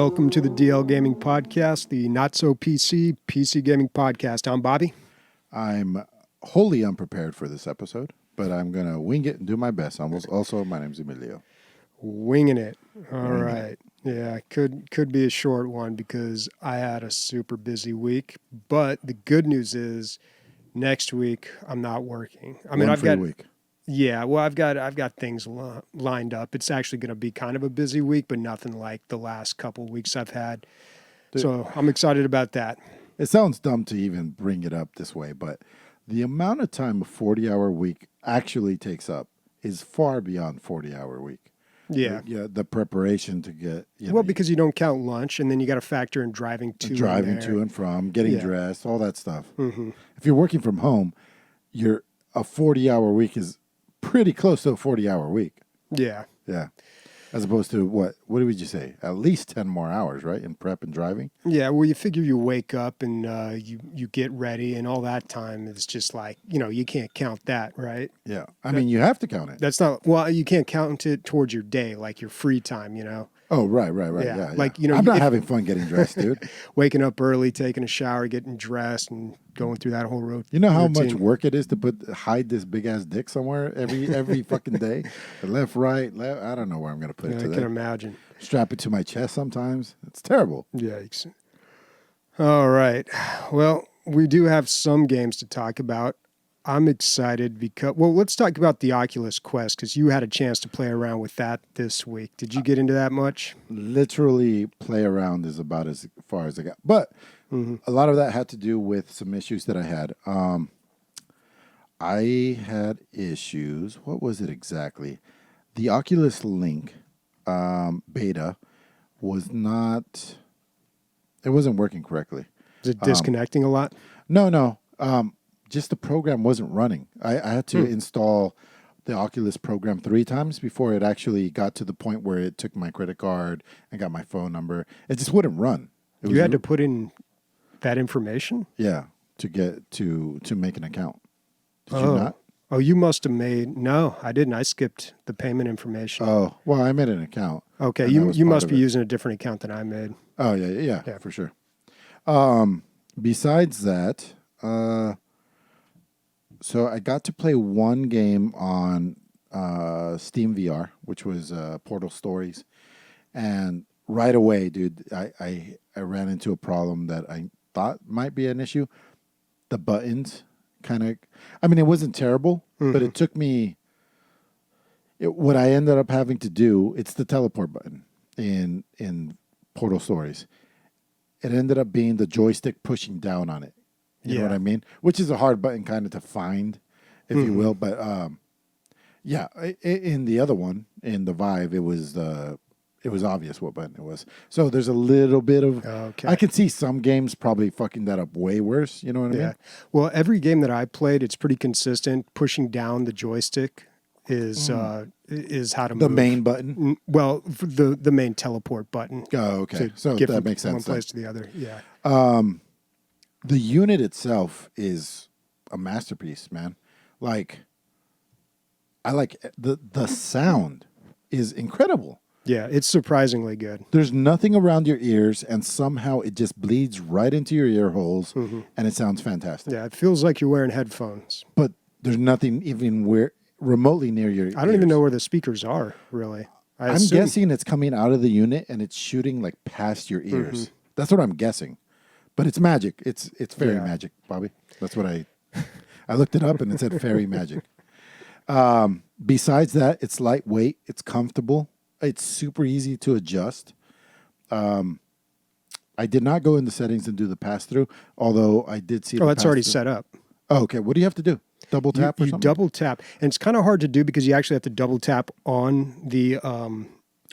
Welcome to the DL Gaming Podcast, the not-so-PC gaming podcast. I'm Bobby. I'm wholly unprepared for this episode, but I'm going to wing it and do my best. Also, my name's Emilio. Winging it. All right. Yeah, could be a short one because I had a super busy week. But the good news is next week I'm not working. I mean, I've got week. Yeah, well, I've got things lined up. It's actually going to be kind of a busy week, but nothing like the last couple of weeks I've had. So I'm excited about that. It sounds dumb to even bring it up this way, but the amount of time a 40-hour week actually takes up is far beyond 40-hour week. Yeah. The preparation to get... because you don't count lunch, and then you got to factor in driving to and from, getting dressed, all that stuff. Mm-hmm. If you're working from home, a 40-hour week is pretty close to a 40-hour week. Yeah. Yeah. As opposed to what did you say? At least 10 more hours, right? In prep and driving? Yeah, well, you figure you wake up and you get ready and all that time is just like, you can't count that, right? Yeah. I mean, you have to count it. That's not, well, you can't count it towards your day, like your free time, Oh, right. Yeah. Like, I'm not having fun getting dressed, dude. Waking up early, taking a shower, getting dressed, and going through that whole routine. You know how much work it is to hide this big ass dick somewhere every fucking day? Left, right. I don't know where I'm gonna put it today. I can imagine. Strap it to my chest sometimes. It's terrible. Yikes. All right. Well, we do have some games to talk about. I'm excited because, let's talk about the Oculus Quest because you had a chance to play around with that this week. Did you get into that much? Literally play around is about as far as I got. But a lot of that had to do with some issues that I had. I had issues. What was it exactly? The Oculus Link beta was it wasn't working correctly. Is it disconnecting a lot? No. Just the program wasn't running. I had to install the Oculus program 3 times before it actually got to the point where it took my credit card and got my phone number. It just wouldn't run. You had to put in that information? Yeah, to get to make an account. Did you not? Oh, you must have made... No, I didn't. I skipped the payment information. Oh, well, I made an account. Okay, you must be using a different account than I made. Oh, yeah, for sure. Besides that... So I got to play one game on Steam VR, which was Portal Stories. And right away, dude, I ran into a problem that I thought might be an issue. The buttons kind of... I mean, it wasn't terrible, but it took me... what I ended up having to do, it's the teleport button in Portal Stories. It ended up being the joystick pushing down on it. You know what I mean? Which is a hard button kind of to find, if you will. But in the other one, in the Vive, it was obvious what button it was. So there's a little bit of... Okay. I could see some games probably fucking that up way worse. You know what I mean? Well, every game that I played, it's pretty consistent. Pushing down the joystick is how to move. The main button? Well, the main teleport button. Oh, okay. So that makes sense. One place to the other, yeah. The unit itself is a masterpiece, man. Like, I like the sound is incredible. Yeah, it's surprisingly good. There's nothing around your ears, and somehow it just bleeds right into your ear holes, and it sounds fantastic. Yeah, it feels like you're wearing headphones. But there's nothing even remotely near your ears. I don't even know where the speakers are, really. I'm guessing it's coming out of the unit, and it's shooting like past your ears. That's what I'm guessing. But it's magic. It's fairy magic, Bobby. That's what I looked it up and it said fairy magic. Besides that, it's lightweight. It's comfortable. It's super easy to adjust. I did not go into settings and do the pass-through, although I did see that's already set up. Oh, okay. What do you have to do? Double tap or something? You double tap. And it's kind of hard to do because you actually have to double tap on the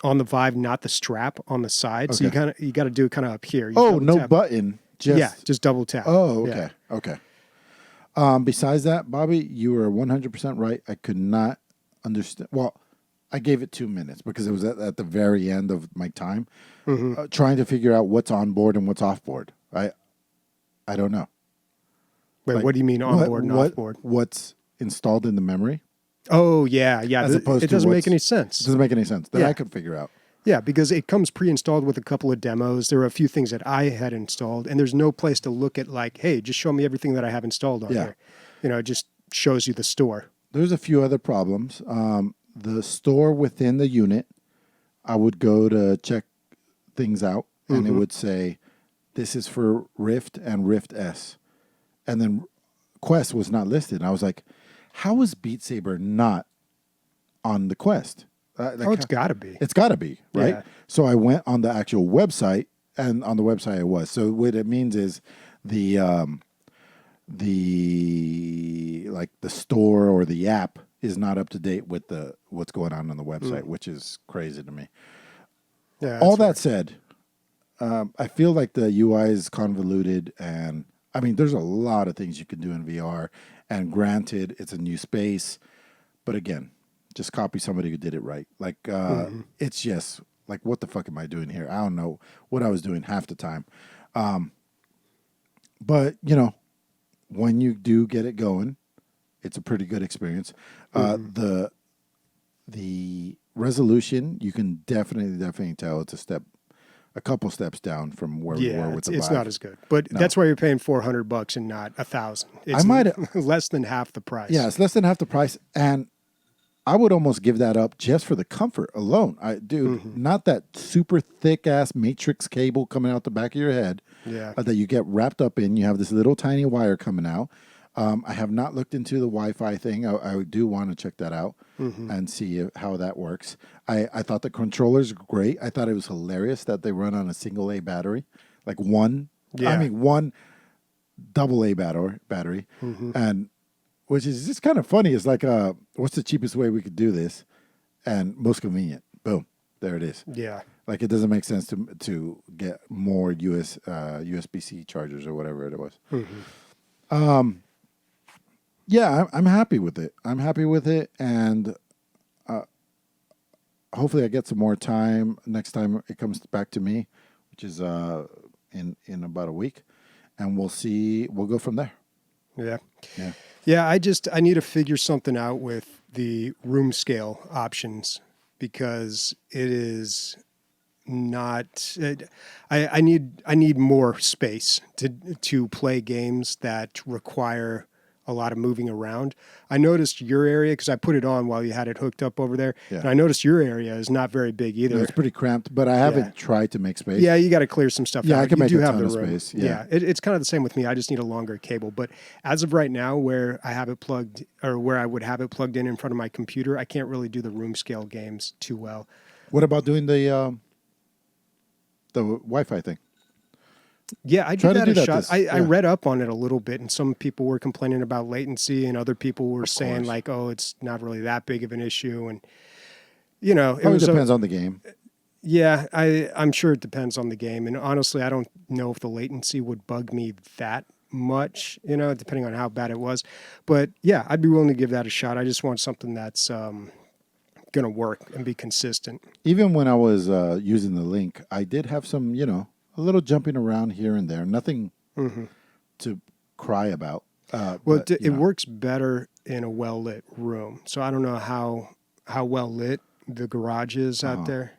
Vive, not the strap on the side. Okay. So you got to do it kind of up here. No button. Just double tap. Oh, okay. Yeah. Okay. Besides that, Bobby, you were 100% right. I could not understand. Well, I gave it 2 minutes because it was at the very end of my time trying to figure out what's on board and what's off board. I don't know. Wait, what do you mean on board and off board? What's installed in the memory? Oh, yeah. As opposed it doesn't make any sense. It doesn't make any sense that I could figure out. Yeah, because it comes pre-installed with a couple of demos. There are a few things that I had installed, and there's no place to look at like, hey, just show me everything that I have installed on Yeah. here. It just shows you the store. There's a few other problems. The store within the unit, I would go to check things out, and it would say, this is for Rift and Rift S. And then Quest was not listed. And I was like, how is Beat Saber not on the Quest? It's got to be. It's got to be, right? Yeah. So I went on the actual website, and on the website it was. So what it means is the store or the app is not up to date with what's going on the website, which is crazy to me. Yeah, All that said, I feel like the UI is convoluted, and I mean, there's a lot of things you can do in VR. And granted, it's a new space, but again, just copy somebody who did it right. Like, it's just like, what the fuck am I doing here? I don't know what I was doing half the time. But when you do get it going, it's a pretty good experience. The resolution, you can definitely tell it's a couple steps down from where we were with the Vive. It's not as good, but that's why you're paying $400 and not $1,000. It's less than half the price. Yeah, it's less than half the price, and I would almost give that up just for the comfort alone. Not that super thick ass matrix cable coming out the back of your head. Yeah, that you get wrapped up in. You have this little tiny wire coming out. I have not looked into the Wi-Fi thing. I do want to check that out and see how that works. I thought the controllers were great. I thought it was hilarious that they run on a single A battery, like one double A battery, and which is just kind of funny. It's like, what's the cheapest way we could do this, and most convenient? Boom, there it is. Yeah, like it doesn't make sense to get more USB-C chargers or whatever it was. Yeah, I'm happy with it. And hopefully I get some more time next time it comes back to me, which is in about a week, and we'll see. We'll go from there. Yeah. I need to figure something out with the room scale options because it is not. I need more space to play games that require a lot of moving around. I noticed your area, because I put it on while you had it hooked up over there, and I noticed your area is not very big either. Yeah, it's pretty cramped, but I haven't tried to make space. Yeah, you got to clear some stuff out. I can you make do a have ton the of room. space. Yeah, it's kind of the same with me. I just need a longer cable. But as of right now, where I have it plugged, or where I would have it plugged in front of my computer, I can't really do the room scale games too well. What about doing the Wi-Fi thing? Yeah, I did that a shot. I read up on it a little bit, and some people were complaining about latency, and other people were saying like, "Oh, it's not really that big of an issue." And it depends on the game. Yeah, I'm sure it depends on the game, and honestly, I don't know if the latency would bug me that much. Depending on how bad it was. But yeah, I'd be willing to give that a shot. I just want something that's going to work and be consistent. Even when I was using the link, I did have some, a little jumping around here and there. Nothing to cry about. It works better in a well-lit room. So I don't know how well-lit the garage is out there.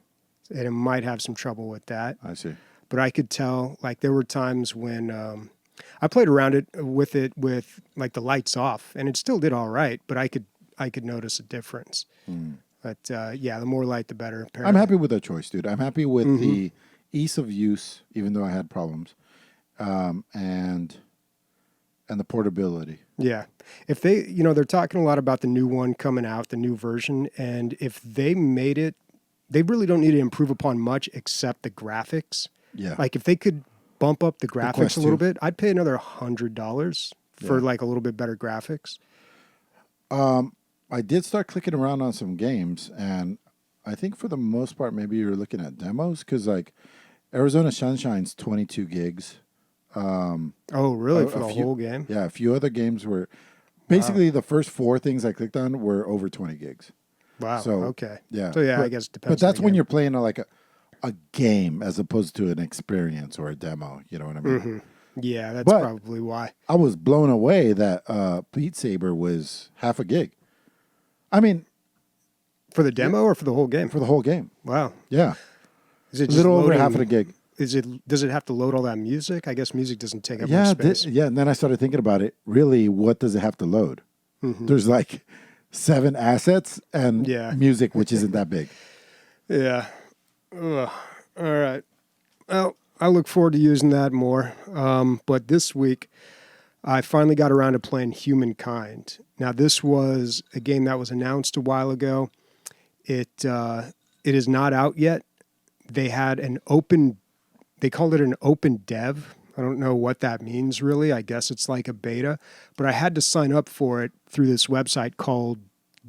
And it might have some trouble with that. I see. But I could tell, like, there were times when I played around with like the lights off, and it still did all right, but I could notice a difference. But the more light, the better. Apparently. I'm happy with that choice, dude. I'm happy with the ease of use, even though I had problems, and the portability. Yeah, if they, they're talking a lot about the new one coming out, the new version, and if they made it, they really don't need to improve upon much except the graphics. Yeah, like if they could bump up the graphics a little bit, I'd pay another $100 for like a little bit better graphics. I did start clicking around on some games, and I think for the most part, maybe you're looking at demos, because like Arizona Sunshine's 22 gigs. Oh, really? For the whole game? Yeah, a few other games were basically the first 4 things I clicked on were over 20 gigs. Wow. So, okay. Yeah. So I guess it depends. But that's when you're playing a game as opposed to an experience or a demo. You know what I mean? Yeah, that's probably why. I was blown away that Beat Saber was half a gig. I mean, for the demo or for the whole game? For the whole game. Wow. Yeah. Is it A just little over loading, half of a gig. does it have to load all that music? I guess music doesn't take up Yeah, much space. yeah. And then I started thinking about it. Really, what does it have to load? There's like 7 assets and Yeah. music, which isn't that big. Yeah. Ugh. All right. Well, I look forward to using that more. But this week, I finally got around to playing Humankind. Now, this was a game that was announced a while ago. It is not out yet. They had an open. They called it an open dev. I don't know what that means really. I guess it's like a beta, but I had to sign up for it through this website called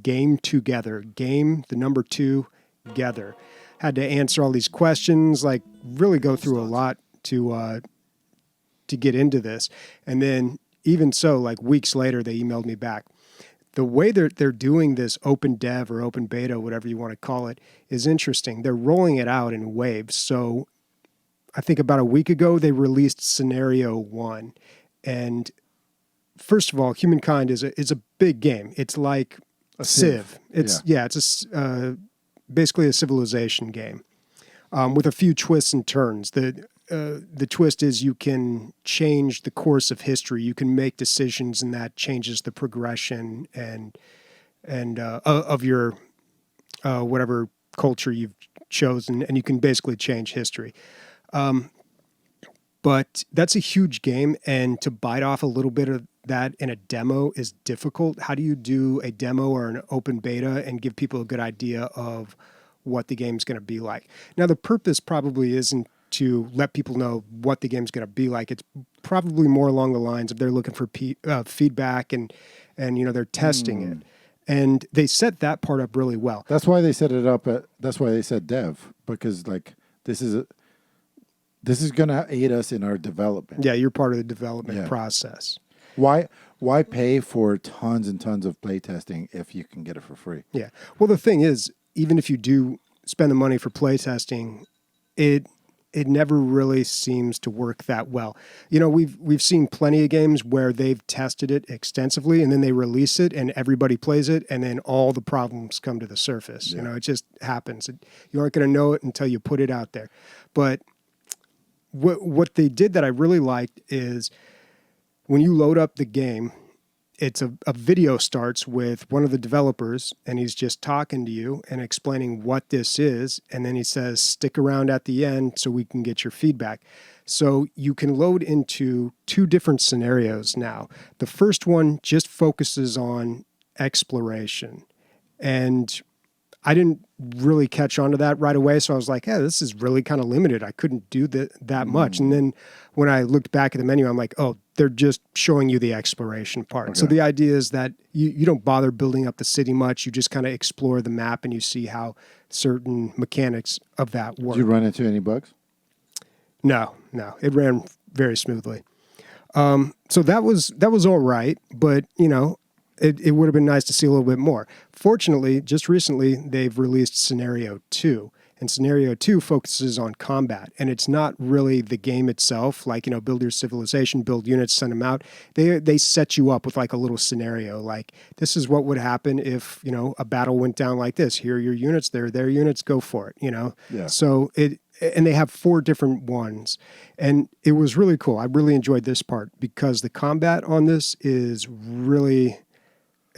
Game Together. Game the number 2 together. Had to answer all these questions, like really go through a lot to get into this. And then even so, like weeks later, they emailed me back. The way they're doing this open dev or open beta, whatever you want to call it, is interesting. They're rolling it out in waves. So I think about a week ago, they released Scenario 1. And first of all, Humankind is a big game. It's like a Civ. It's basically a civilization game with a few twists and turns. The twist is you can change the course of history. You can make decisions, and that changes the progression and of your whatever culture you've chosen, and you can basically change history. But that's a huge game, and to bite off a little bit of that in a demo is difficult. How do you do a demo or an open beta and give people a good idea of what the game's going to be like? Now, the purpose probably isn't to let people know what the game's going to be like. It's probably more along the lines of they're looking for feedback and they're testing it. And they set that part up really well. That's why they set it up. That's why they said dev, because like this is going to aid us in our development. Yeah, you're part of the development process. Why pay for tons and tons of playtesting if you can get it for free? Yeah. Well, the thing is, even if you do spend the money for playtesting, it never really seems to work that well. You know, we've seen plenty of games where they've tested it extensively and then they release it and everybody plays it and then all the problems come to the surface. Yeah. You know, it just happens. You aren't going to know it until you put it out there. But what they did that I really liked is when you load up the game, it's a video starts with one of the developers and he's just talking to you and explaining what this is. And then he says, stick around at the end so we can get your feedback. So you can load into 2 different scenarios now. The first one just focuses on exploration. And I didn't really catch on to that right away. So I was like, this is really kind of limited. I couldn't do that much. And then when I looked back at the menu, I'm like, oh, they're just showing you the exploration part. Okay. So the idea is that you don't bother building up the city much. You just kind of explore the map and you see how certain mechanics of that work. Did you run into any bugs? No. It ran very smoothly. So that was all right. But, you know, it would have been nice to see a little bit more. Fortunately, just recently, they've released Scenario 2. And Scenario 2 focuses on combat. And it's not really the game itself, like, you know, build your civilization, build units, send them out. They set you up with like a little scenario. Like, this is what would happen if, you know, a battle went down like this. Here are your units, they're their units, go for it, you know? Yeah. So and they have 4 different ones. And it was really cool. I really enjoyed this part because the combat on this is really...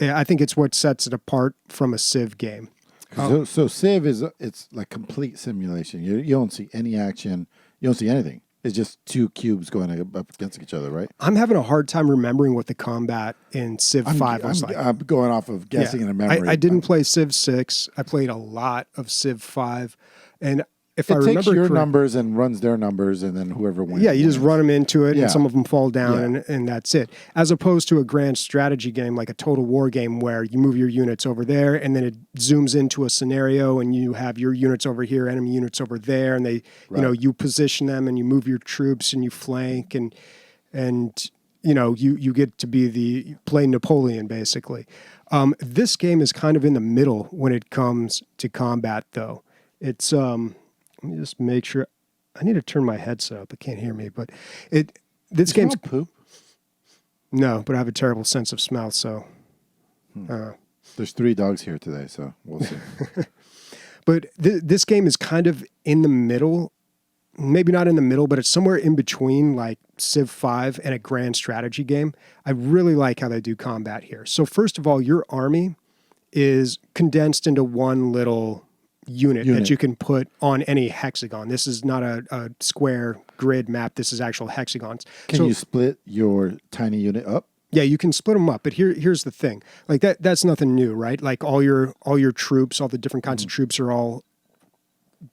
I think it's what sets it apart from a Civ game. So Civ it's like complete simulation. You don't see any action. You don't see anything. It's just 2 cubes going up against each other, right? I'm having a hard time remembering what the combat in Civ 5 was like. I'm going off of guessing in a memory. I didn't play Civ 6. I played a lot of Civ 5. And if I remember takes your numbers and runs their numbers, and then whoever wins. Yeah, you just run them into it, and some of them fall down, and that's it. As opposed to a grand strategy game like a Total War game where you move your units over there, and then it zooms into a scenario, and you have your units over here, enemy units over there, and they, you know, you position them, and you move your troops, and you flank, and you know, you get to be play Napoleon basically. This game is kind of in the middle when it comes to combat, though. It's let me just make sure. I need to turn my headset up. It can't hear me, but this game's poop. No, but I have a terrible sense of smell, so. There's 3 dogs here today, so we'll see. But this game is kind of in the middle, maybe not in the middle, but it's somewhere in between like Civ 5 and a grand strategy game. I really like how they do combat here. So first of all, your army is condensed into one little unit that you can put on any hexagon. This is not a square grid map. This is actual hexagons. Can you split your tiny unit up? Yeah, you can split them up, but here's the thing. Like that's nothing new, right? Like all your troops, all the different kinds of troops are all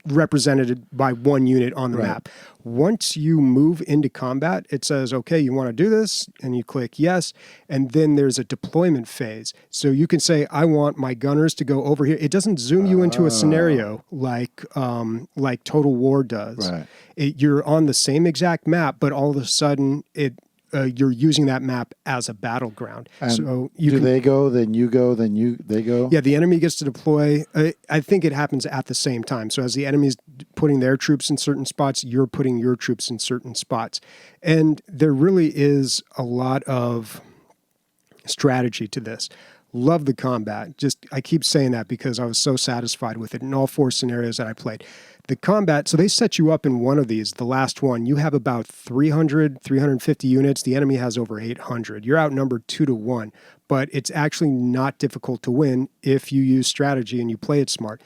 represented by one unit on the map. Once you move into combat, it says, okay, you want to do this, and you click yes, and then there's a deployment phase. So you can say, I want my gunners to go over here. It doesn't zoom you into a scenario like Total War does. Right. You're on the same exact map, but all of a sudden you're using that map as a battleground. And so they go, then you go, then they go? Yeah, the enemy gets to deploy. I think it happens at the same time. So as the enemy's putting their troops in certain spots, you're putting your troops in certain spots. And there really is a lot of strategy to this. Love the combat. I keep saying that because I was so satisfied with it in all 4 scenarios that I played. The combat, so they set you up in one of these, the last one. You have about 350 units. The enemy has over 800. You're outnumbered 2-1, but it's actually not difficult to win if you use strategy and you play it smart.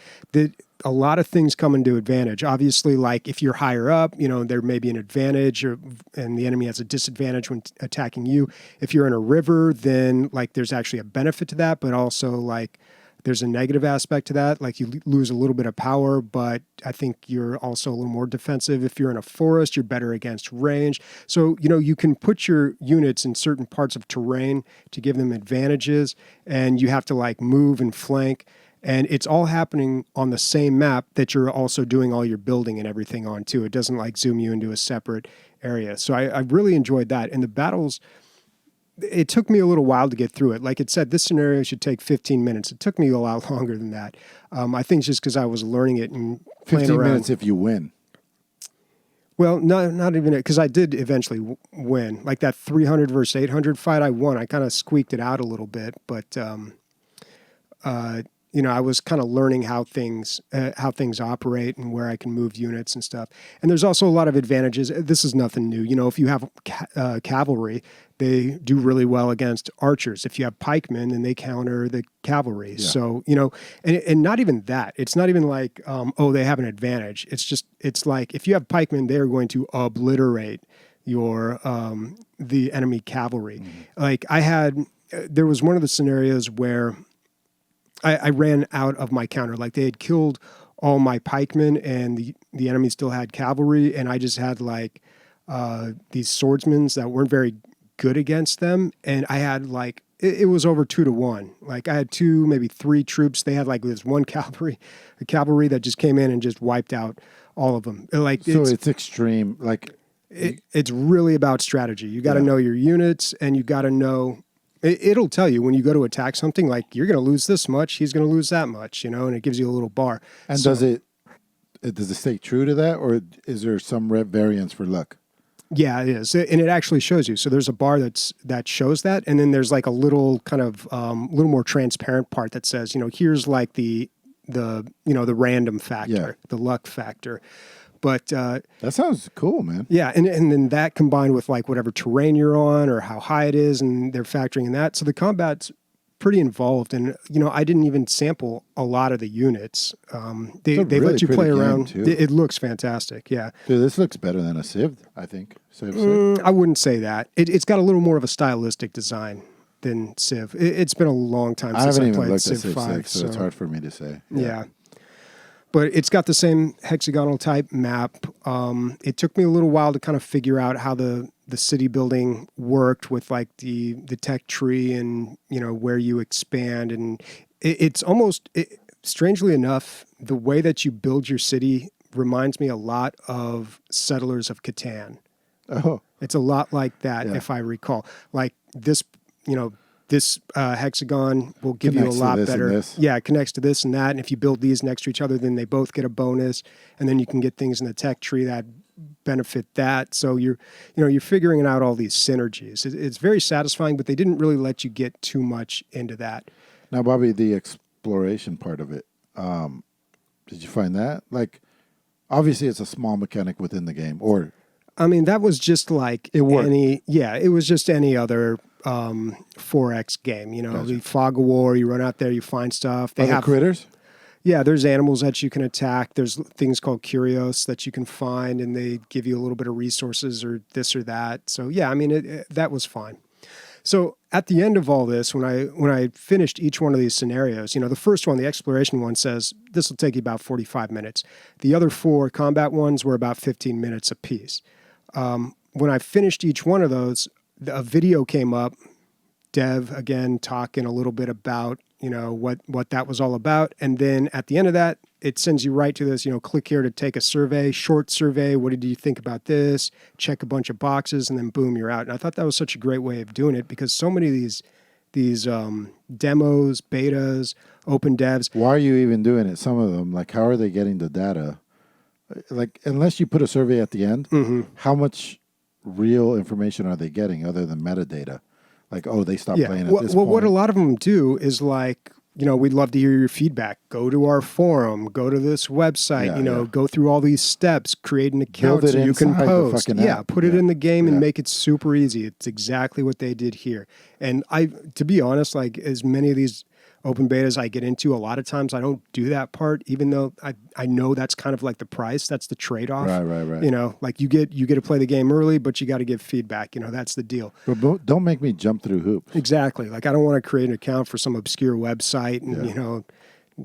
A lot of things come into advantage. Obviously, like if you're higher up, there may be an advantage and the enemy has a disadvantage when attacking you. If you're in a river, then like there's actually a benefit to that, but also like there's a negative aspect to that. Like you lose a little bit of power, but I think you're also a little more defensive. If you're in a forest, you're better against range. So, you can put your units in certain parts of terrain to give them advantages, and you have to like move and flank. And it's all happening on the same map that you're also doing all your building and everything on too. It doesn't like zoom you into a separate area. So I really enjoyed that. And the battles, it took me a little while to get through it. Like it said, this scenario should take 15 minutes. It took me a lot longer than that. I think just because I was learning it and playing 15 around. minutes if you win. Well, not even it, because I did eventually win. Like that 300 versus 800 fight, I won. I kind of squeaked it out a little bit, but I was kind of learning how things operate and where I can move units and stuff. And there's also a lot of advantages. This is nothing new. If you have cavalry, they do really well against archers. If you have pikemen, then they counter the cavalry. Yeah. So, and not even that. It's not even like, they have an advantage. It's like if you have pikemen, they're going to obliterate your the enemy cavalry. Mm-hmm. Like there was one of the scenarios where I ran out of my counter. Like they had killed all my pikemen and the enemy still had cavalry, and I just had like these swordsmen that weren't very good against them. And I had like, it was over 2-1. Like I had 2, maybe 3 troops. They had like this one cavalry that just came in and just wiped out all of them. Like so it's extreme. Like it's really about strategy. You got to know your units, and you got to know. It'll tell you when you go to attack something, like you're going to lose this much, he's going to lose that much, and it gives you a little bar. And does it stay true to that, or is there some variance for luck? Yeah, it is, and it actually shows you. So there's a bar that shows that, and then there's like a little kind of little more transparent part that says, here's like the random factor, the luck factor. But that sounds cool, man. Yeah, and then that combined with like whatever terrain you're on or how high it is, and they're factoring in that. So the combat's pretty involved, and I didn't even sample a lot of the units. They really let you play around. It looks fantastic. Yeah, dude, this looks better than a Civ. I think Civ. I wouldn't say that. It's got a little more of a stylistic design than Civ. It's been a long time since I played Civ 5, so it's hard for me to say. Yeah. But it's got the same hexagonal type map. It took me a little while to kind of figure out how the city building worked with like the tech tree and where you expand, and it's almost strangely enough, the way that you build your city reminds me a lot of Settlers of Catan. Oh, it's a lot like that, if I recall. Like this, this hexagon will give you a lot better. Yeah, it connects to this and that. And if you build these next to each other, then they both get a bonus. And then you can get things in the tech tree that benefit that. So you're figuring out all these synergies. It's very satisfying, but they didn't really let you get too much into that. Now, Bobby, the exploration part of it, Did you find that? Like, obviously, it's a small mechanic within the game, or I mean, that was just like it worked. it was just any other 4X game. You know, Gotcha. the fog of war, you run out there, you find stuff. They Other have critters. Yeah, there's animals that you can attack. There's things called curios that you can find, and they give you a little bit of resources or this or that. So yeah, I mean, that was fine. So at the end of all this, when I finished each one of these scenarios, you know, the first one, the exploration one, says this will take you about 45 minutes. The other 4 combat ones were about 15 minutes apiece. When I finished each one of those, a video came up, Dev again talking a little bit about, you know, what that was all about. And then at the end of that, it sends you right to this, you know, click here to take a survey, short survey. What did you think about this? Check a bunch of boxes, and then boom, you're out. And I thought that was such a great way of doing it, because so many of these demos, betas, open devs. Why are you even doing it? Some of them, like, how are they getting the data? Like, unless you put a survey at the end, how much real information are they getting other than metadata? Like, oh, they stopped playing at this point. What a lot of them do is like, you know, we'd love to hear your feedback. Go to our forum, go to this website, go through all these steps, create an account so you can post. Put it in the game and make it super easy. It's exactly what they did here. And to be honest, like, as many of these open betas I get into, a lot of times I don't do that part, even though I know that's kind of like the price. That's the trade-off. Right. You know, like you get to play the game early, but you got to give feedback. You know, that's the deal. But don't make me jump through hoops. Exactly. Like, I don't want to create an account for some obscure website and, you know,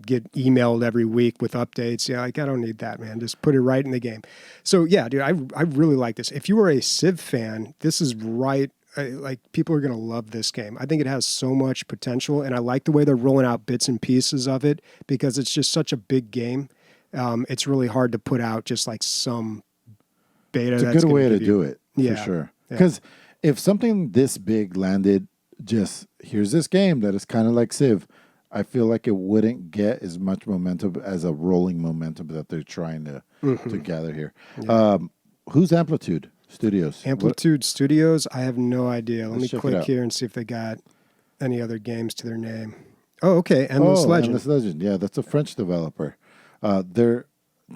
get emailed every week with updates. Yeah, like, I don't need that, man. Just put it right in the game. So, yeah, dude, I really like this. If you are a Civ fan, this is right. Like, people are going to love this game. I think it has so much potential, and I like the way they're rolling out bits and pieces of it, because it's just such a big game. It's really hard to put out just like some beta. It's a good way to do it, for sure. Because if something this big landed, just here's this game that is kind of like Civ, I feel like it wouldn't get as much momentum as a rolling momentum that they're trying to gather here. Yeah. Who's Amplitude Studios? Amplitude Studios? I have no idea. Let me click here and see if they got any other games to their name. Oh, okay. Endless Legend. Endless Legend. Yeah, that's a French developer. To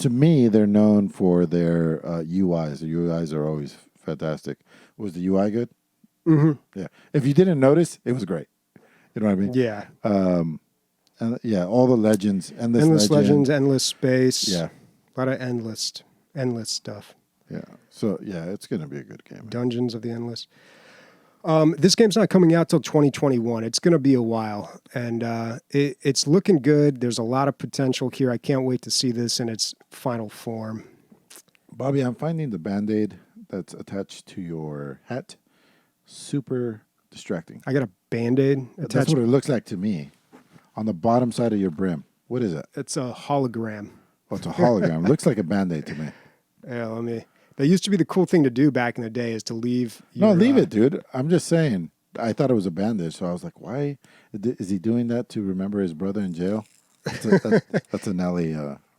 me, they're known for their UIs. The UIs are always fantastic. Was the UI good? Mm-hmm. Yeah. If you didn't notice, it was great. You know what I mean? Yeah. And all the legends, Endless Legends, Endless Space. Yeah. A lot of endless stuff. Yeah. So, yeah, it's going to be a good game. Dungeons of the Endless. This game's not coming out till 2021. It's going to be a while, and it's looking good. There's a lot of potential here. I can't wait to see this in its final form. Bobby, I'm finding the Band-Aid that's attached to your hat super distracting. I got a Band-Aid attached. That's what it looks like to me. On the bottom side of your brim. What is it? It's a hologram. Oh, it's a hologram. It looks like a Band-Aid to me. Yeah, that used to be the cool thing to do back in the day, is to leave. Leave it, dude. I'm just saying. I thought it was a bandage, so I was like, why is he doing that to remember his brother in jail? That's a Nelly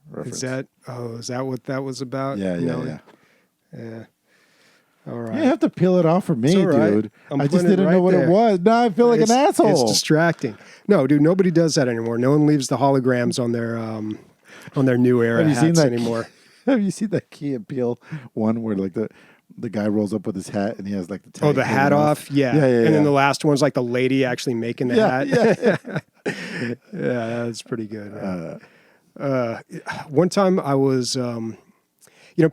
reference. Is that what that was about? Yeah. All right. You have to peel it off for me, dude. I just didn't know what it was. Now I feel like an asshole. It's distracting. No, dude, nobody does that anymore. No one leaves the holograms on their new era hats anymore. Have you seen that Key and Peele one where like the guy rolls up with his hat and he has like the tag? Oh, the hat off? Yeah. And then the last one's like the lady actually making the hat. Yeah. Yeah, that's pretty good. One time I was,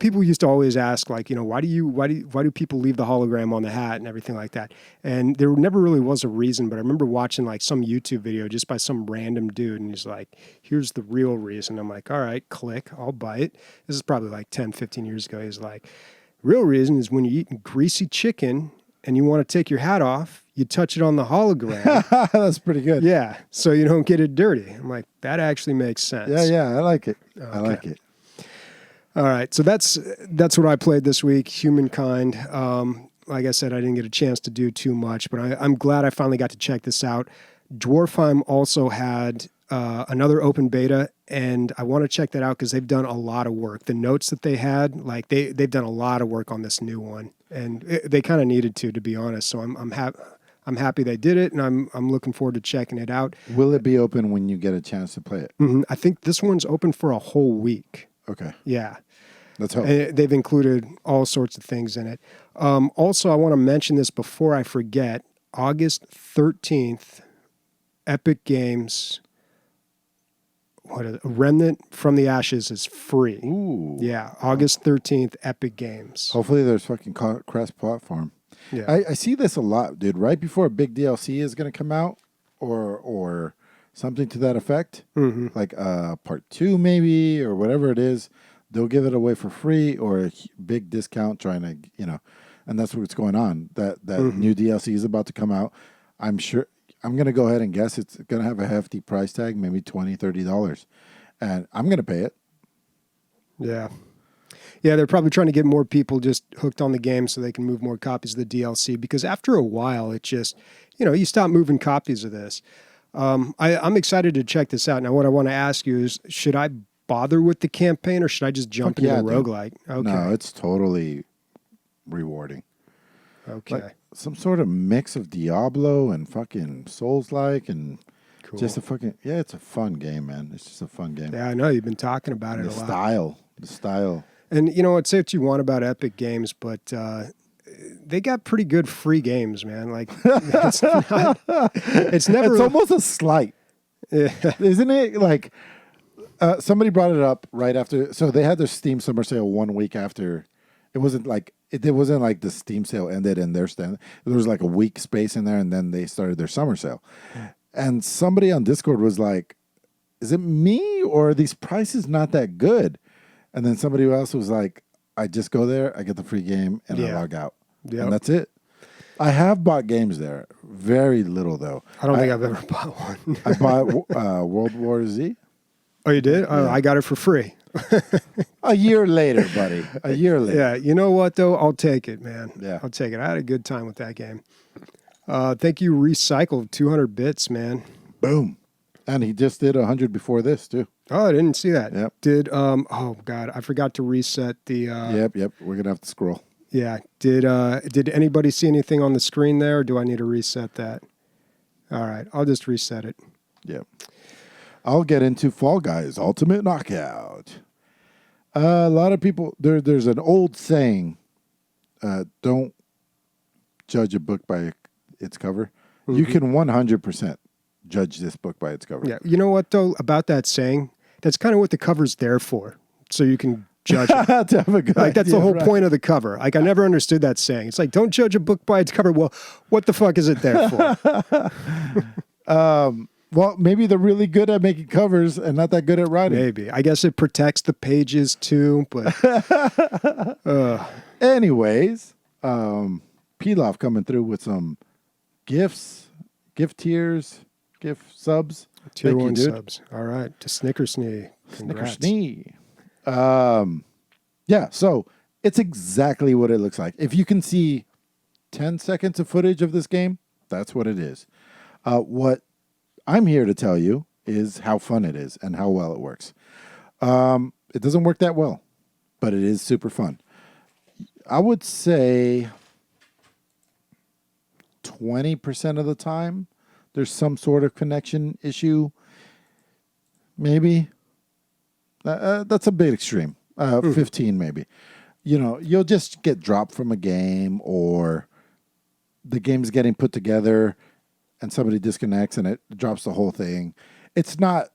people used to always ask, like, why do people leave the hologram on the hat and everything like that? And there never really was a reason, but I remember watching like some YouTube video just by some random dude, and he's like, here's the real reason. I'm like, all right, click, I'll bite. This is probably like 10, 15 years ago. He's like, real reason is when you're eating greasy chicken and you want to take your hat off, you touch it on the hologram. That's pretty good. Yeah, so you don't get it dirty. I'm like, that actually makes sense. Yeah, I like it. Okay. I like it. All right, so that's what I played this week, Humankind. Like I said, I didn't get a chance to do too much, but I'm glad I finally got to check this out. Dwarfheim also had another open beta, and I want to check that out because they've done a lot of work. The notes that they had, like they've done a lot of work on this new one, and they kind of needed to be honest. So I'm I'm happy they did it, and I'm looking forward to checking it out. Will it be open when you get a chance to play it? I think this one's open for a whole week. Okay. Yeah. Let's hope. And they've included all sorts of things in it. Also, I want to mention this before I forget. August 13th, Epic Games, Remnant from the Ashes is free. Ooh. Yeah, August 13th, Epic Games. Hopefully there's fucking cross-platform. Yeah. I see this a lot, dude. Right before a big DLC is going to come out or something to that effect, like part 2 maybe or whatever it is, they'll give it away for free or a big discount trying to, and that's what's going on. That new DLC is about to come out. I'm sure I'm going to go ahead and guess it's going to have a hefty price tag, maybe $20, $30. And I'm going to pay it. Yeah. Yeah, they're probably trying to get more people just hooked on the game so they can move more copies of the DLC, because after a while, it just, you stop moving copies of this. I'm excited to check this out. Now, what I want to ask you is, should I bother with the campaign or should I just jump into the roguelike? Okay. No, it's totally rewarding. Okay. Like some sort of mix of Diablo and fucking Souls-like and just it's a fun game, man. It's just a fun game. Yeah, I know. You've been talking about it a lot. The style. And say what you want about Epic Games, but they got pretty good free games, man. Like, it's never. It's almost a slight. Yeah. Isn't it? Like, somebody brought it up right after. So they had their Steam Summer Sale 1 week after. It wasn't like the Steam sale ended and their stand. There was like a week space in there, and then they started their summer sale. And somebody on Discord was like, "Is it me or are these prices not that good?" And then somebody else was like, "I just go there, I get the free game, and I log out, and that's it." I have bought games there, very little though. I don't think I've ever bought one. I bought World War Z. Oh, you did? Oh, I got it for free. A year later, buddy. A year later. Yeah, you know what, though? I'll take it, man. Yeah. I'll take it. I had a good time with that game. Thank you, Recycled, 200 bits, man. Boom. And he just did 100 before this, too. Oh, I didn't see that. Yep. Oh, God, I forgot to reset the... Yep. We're going to have to scroll. Yeah. Did anybody see anything on the screen there, or do I need to reset that? All right, I'll just reset it. Yep. I'll get into Fall Guys Ultimate Knockout. A lot of people, there's an old saying, don't judge a book by its cover. Mm-hmm. You can 100% judge this book by its cover. Yeah. You know what, though, about that saying? That's kind of what the cover's there for, so you can judge it. To have a good that's the whole point of the cover. Like, I never understood that saying. It's like, don't judge a book by its cover. Well, what the fuck is it there for? Well, maybe they're really good at making covers and not that good at writing. Maybe. I guess it protects the pages too, but... Anyways, Pilaf coming through with some gifts, gift tiers, gift subs. Tier 1 subs. All right. To Snickersnee. Congrats. Snickersnee. Yeah, so it's exactly what it looks like. If you can see 10 seconds of footage of this game, that's what it is. What I'm here to tell you is how fun it is and how well it works. It doesn't work that well, but it is super fun. I would say 20% of the time there's some sort of connection issue. Maybe. That's a bit extreme. 15 maybe. You'll just get dropped from a game, or the game's getting put together and somebody disconnects and it drops the whole thing. It's not,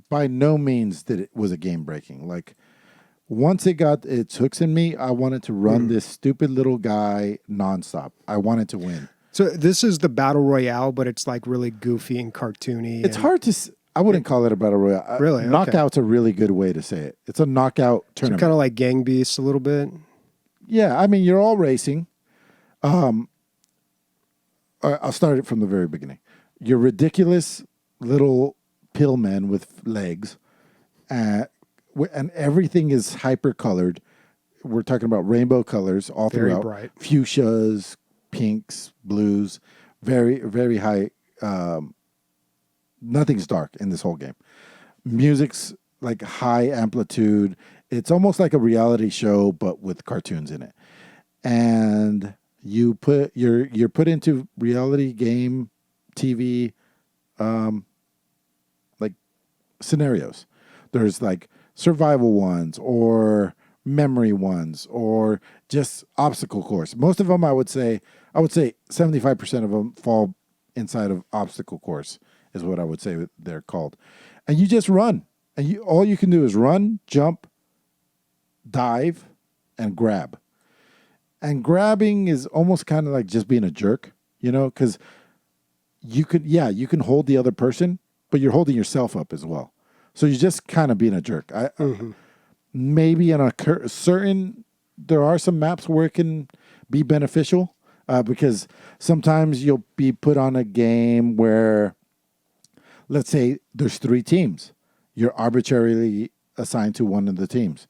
by no means that it was a game breaking. Like, once it got its hooks in me, I wanted to run this stupid little guy nonstop. I wanted to win. So this is the Battle Royale, but it's like really goofy and cartoony. It's hard to... I wouldn't call it a Battle Royale. Really? Okay. Knockout's a really good way to say it. It's a knockout tournament. So kind of like Gang Beasts a little bit? Yeah, I mean, you're all racing. I'll start it from the very beginning. You're ridiculous little pill men with legs, and everything is hyper colored. We're talking about rainbow colors all very throughout. Bright. Fuchsias, pinks, blues, very, very high. Nothing's dark in this whole game. Music's like high amplitude. It's almost like a reality show, but with cartoons in it. And You're put into reality game TV like scenarios. There's like survival ones or memory ones or just obstacle course. Most of them I would say 75% of them fall inside of obstacle course is what I would say they're called. And you just run. And all you can do is run, jump, dive, and grab. And grabbing is almost kind of like just being a jerk, because you can hold the other person, but you're holding yourself up as well. So you're just kind of being a jerk. Maybe in a certain, there are some maps where it can be beneficial because sometimes you'll be put on a game where, let's say there's 3 teams. You're arbitrarily assigned to one of the teams,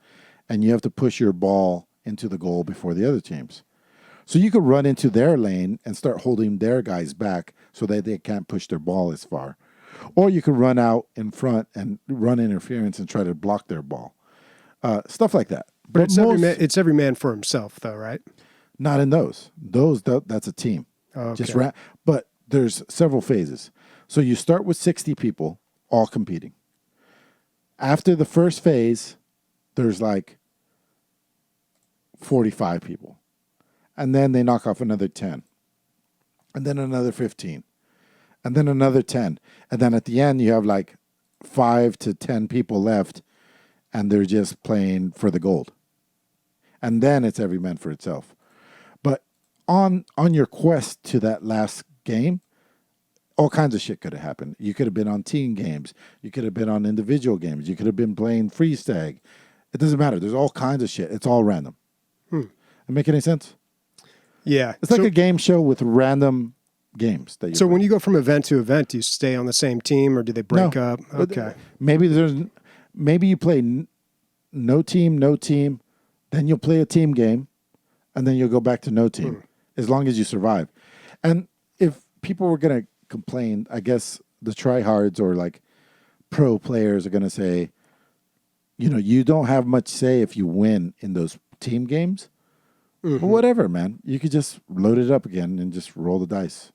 and you have to push your ball into the goal before the other teams. So you could run into their lane and start holding their guys back so that they can't push their ball as far. Or you could run out in front and run interference and try to block their ball. Stuff like that. But it's every man for himself, though, right? Not in those. That's a team. Okay. But there's several phases. So you start with 60 people all competing. After the first phase, there's like 45 people. And then they knock off another 10. And then another 15. And then another 10. And then at the end, you have like 5 to 10 people left, and they're just playing for the gold. And then it's every man for itself. But on your quest to that last game, all kinds of shit could have happened. You could have been on team games. You could have been on individual games. You could have been playing freeze tag. It doesn't matter. There's all kinds of shit. It's all random. That make any sense? Yeah. It's like a game show with random games. When you go from event to event, do you stay on the same team or do they break up? Okay. Maybe you play no team, then you'll play a team game, and then you'll go back to no team, as long as you survive. And if people were going to complain, I guess the tryhards or like pro players are going to say, you don't have much say if you win in those team games. But whatever, man. You could just load it up again and just roll the dice.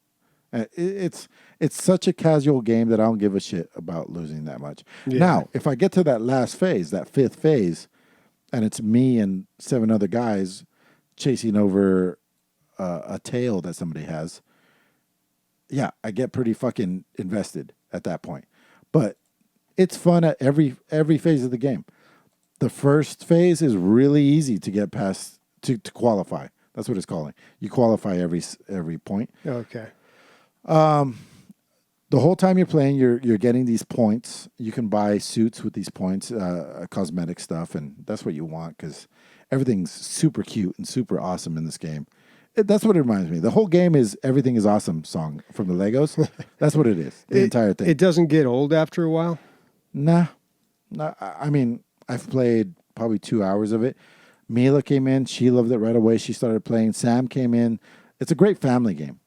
It's such a casual game that I don't give a shit about losing that much. Yeah. Now, if I get to that last phase, that 5th phase, and it's me and 7 other guys chasing over a tail that somebody has, yeah, I get pretty fucking invested at that point. But it's fun at every phase of the game. The first phase is really easy to get past to qualify. That's what it's calling. You qualify every point. Okay. The whole time you're playing, you're getting these points. You can buy suits with these points, cosmetic stuff, and that's what you want because everything's super cute and super awesome in this game. That's what it reminds me. The whole game is Everything is Awesome song from the Legos. That's what it is, the entire thing. It doesn't get old after a while? Nah. I mean, I've played probably 2 hours of it. Mila came in. She loved it right away. She started playing. Sam came in. It's a great family game.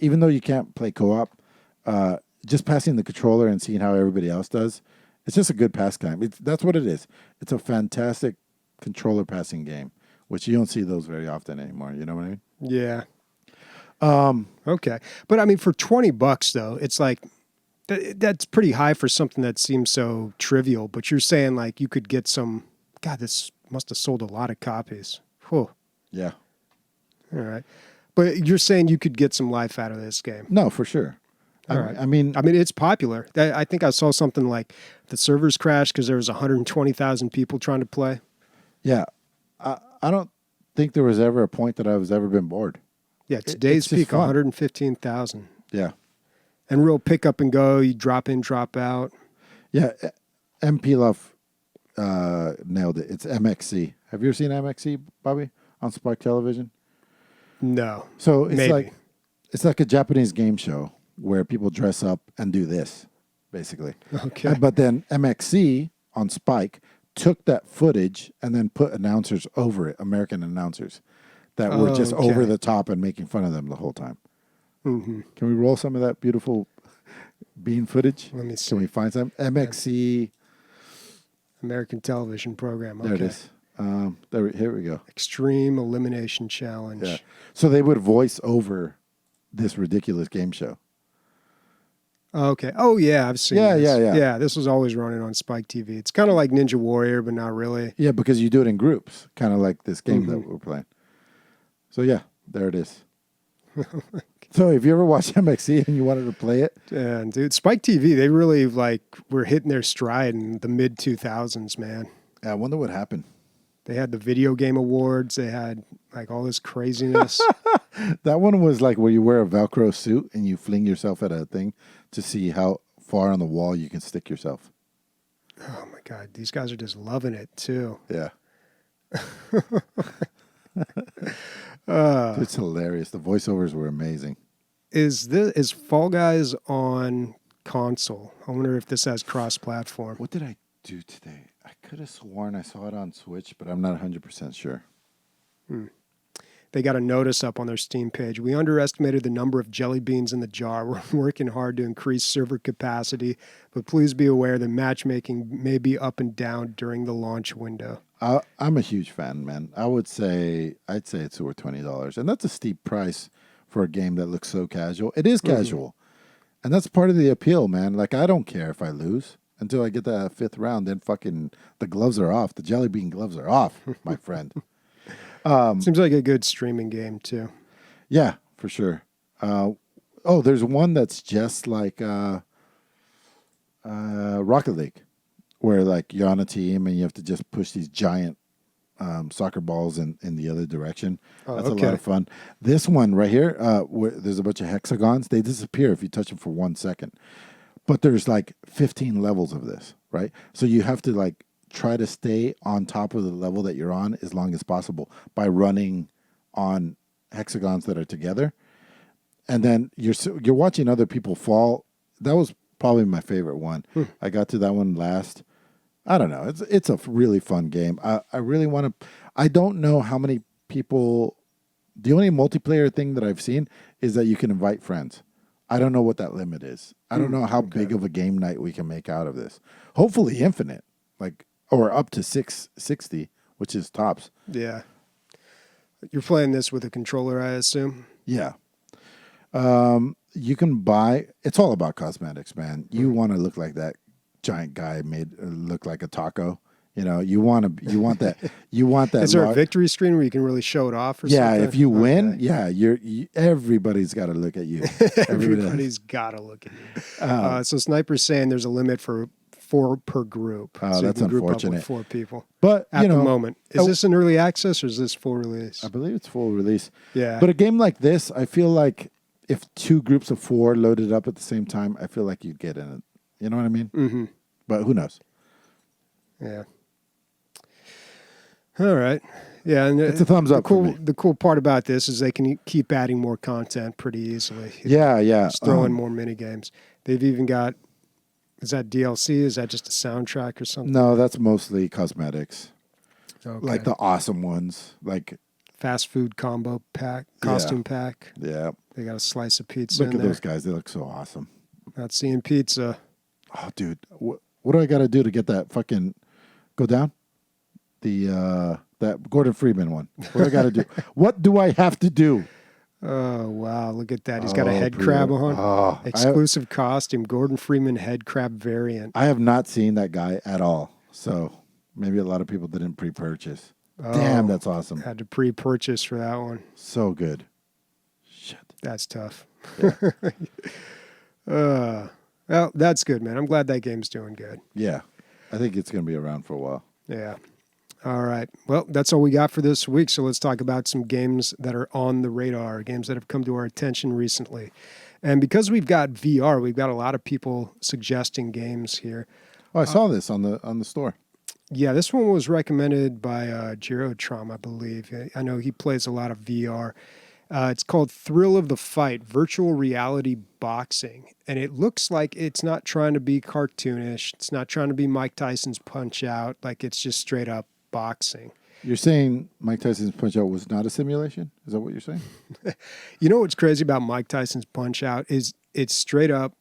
Even though you can't play co-op, just passing the controller and seeing how everybody else does, it's just a good pastime. That's what it is. It's a fantastic controller passing game, which you don't see those very often anymore. You know what I mean? Yeah. Okay. But I mean, for $20 though, it's like, that's pretty high for something that seems so trivial, but you're saying like you could get some, God, this must have sold a lot of copies. Whew. Yeah. All right. But you're saying you could get some life out of this game. No, for sure. All right. I mean, it's popular. I think I saw something like the servers crashed because there was 120,000 people trying to play. Yeah. I don't think there was ever a point that I was ever been bored. Yeah, today's peak, 115,000. Yeah. And real pick up and go, you drop in, drop out. Yeah, MP Love nailed it. It's MXC. Have you ever seen MXC, Bobby, on Spark Television? No. So maybe. It's like a Japanese game show where people dress up and do this, basically. Okay. But then MXC on Spike took that footage and then put announcers over it, American announcers, that were just over the top and making fun of them the whole time. Mm-hmm. Can we roll some of that beautiful bean footage? Let me see. Can we find some? MXC. American television program. Okay. There it is. Here we go. Extreme Elimination Challenge. Yeah. So they would voice over this ridiculous game show. Okay. Oh, yeah, I've seen Yeah, this. yeah, yeah. Yeah, this was always running on Spike TV. It's kind of like Ninja Warrior, but not really. Yeah, because you do it in groups, kind of like this game that we're playing. So yeah, there it is. So if you ever watch MXC and you wanted to play it, And dude, Spike TV, they really were hitting their stride in the mid 2000s, man. I wonder what happened. They had the video game awards. They had like all this craziness. That one was like where you wear a Velcro suit and you fling yourself at a thing to see how far on the wall you can stick yourself. Oh my God, these guys are just loving it too. Yeah. It's hilarious. The voiceovers were amazing. Is Fall Guys on console? I wonder if this has cross-platform. What did I do today? I could have sworn I saw it on Switch, but I'm not 100% sure. They got a notice up on their Steam page. We underestimated the number of jelly beans in the jar. We're working hard to increase server capacity, but please be aware that matchmaking may be up and down during the launch window. I'm a huge fan, man. I'd say it's over $20, and that's a steep price for a game that looks so casual. It is casual, and that's part of the appeal, man. Like I don't care if I lose until I get that fifth round. Then fucking the gloves are off. The jelly bean gloves are off, my friend. Seems like a good streaming game too. Yeah, for sure. There's one that's just like Rocket League, where like you're on a team and you have to just push these giant soccer balls in the other direction. That's a lot of fun. This one right here, where there's a bunch of hexagons. They disappear if you touch them for 1 second. But there's like 15 levels of this, right? So you have to like try to stay on top of the level that you're on as long as possible by running on hexagons that are together. And then you're watching other people fall. That was probably my favorite one. I got to that one last. I don't know. It's a really fun game. I really want to. I don't know how many people. The only multiplayer thing that I've seen is that you can invite friends. I don't know what that limit is. I don't know how big of a game night we can make out of this. Hopefully infinite, or up to 660, which is tops. Yeah. You're playing this with a controller, I assume? Yeah. You can buy. It's all about cosmetics, man. You want to look like that giant guy made look like a taco. You know, you want that. You want that. Is there a victory screen where you can really show it off? Or something? If you win, everybody's got to look at you. Everybody's got to look at you. So Sniper's saying there's a limit for 4 per group. Oh, so that's you can group unfortunate. Up with 4 people. But at the moment, is this an early access or is this full release? I believe it's full release. Yeah. But a game like this, I feel like if 2 groups of 4 loaded up at the same time, I feel like you'd get in it. You know what I mean? Mm-hmm. But who knows? Yeah. All right. Yeah, and it's a thumbs up for me. The cool part about this is they can keep adding more content pretty easily. Yeah. Just throw in more mini games. They've even got. Is that DLC? Is that just a soundtrack or something? No, that's mostly cosmetics. Okay. Like the awesome ones, like fast food combo pack, costume pack. Yeah. They got a slice of pizza. Look at those guys; they look so awesome. Not seeing pizza. Oh, dude, what do I got to do to get that fucking go down? That Gordon Freeman one. What do I got to do? What do I have to do? Oh, wow. Look at that. He's got a head crab on. Oh, exclusive costume, Gordon Freeman head crab variant. I have not seen that guy at all. So maybe a lot of people didn't pre-purchase. Oh, damn, that's awesome. Had to pre-purchase for that one. So good. Shit. That's tough. Yeah. Well, that's good, man. I'm glad that game's doing good. Yeah. I think it's going to be around for a while. Yeah. All right. Well, that's all we got for this week. So let's talk about some games that are on the radar, games that have come to our attention recently. And because we've got VR, we've got a lot of people suggesting games here. Oh, I saw this on the store. Yeah, this one was recommended by Girotrom, I believe. I know he plays a lot of VR. It's called Thrill of the Fight, Virtual Reality Boxing. And it looks like it's not trying to be cartoonish. It's not trying to be Mike Tyson's Punch-Out. Like, it's just straight up boxing. You're saying Mike Tyson's Punch-Out was not a simulation? Is that what you're saying? You know what's crazy about Mike Tyson's Punch-Out is it's straight up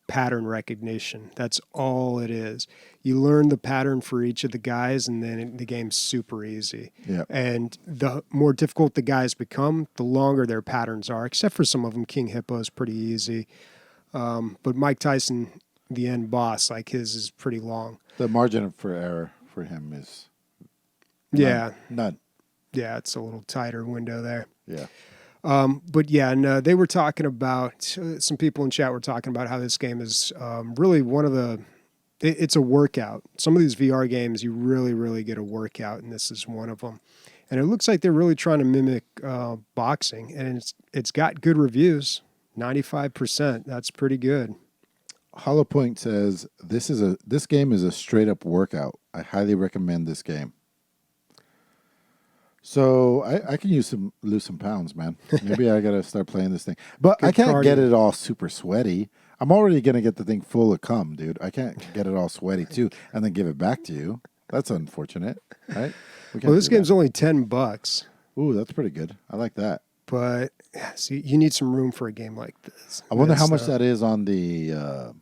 pattern recognition. That's all it is. You learn the pattern for each of the guys, and then the game's super easy. Yeah. And the more difficult the guys become, the longer their patterns are, except for some of them. King Hippo is pretty easy. But Mike Tyson, the end boss, like his is pretty long. The margin for error for him is Yeah. none. Yeah, it's a little tighter window there. Yeah. But yeah, and they were talking about, some people in chat were talking about how this game is really one of the, it's a workout. Some of these VR games, you really, really get a workout, and this is one of them. And it looks like they're really trying to mimic boxing, and it's got good reviews, 95%. That's pretty good. Hollow Point says this game is a straight up workout. I highly recommend this game. So I can lose some pounds, man. Maybe I gotta start playing this thing. But I can't get it all super sweaty. I'm already gonna get the thing full of cum, dude. I can't get it all sweaty too, and then give it back to you. That's unfortunate, right? Well, this game's only $10. Ooh, that's pretty good. I like that. But see, you need some room for a game like this. I wonder how much that is on the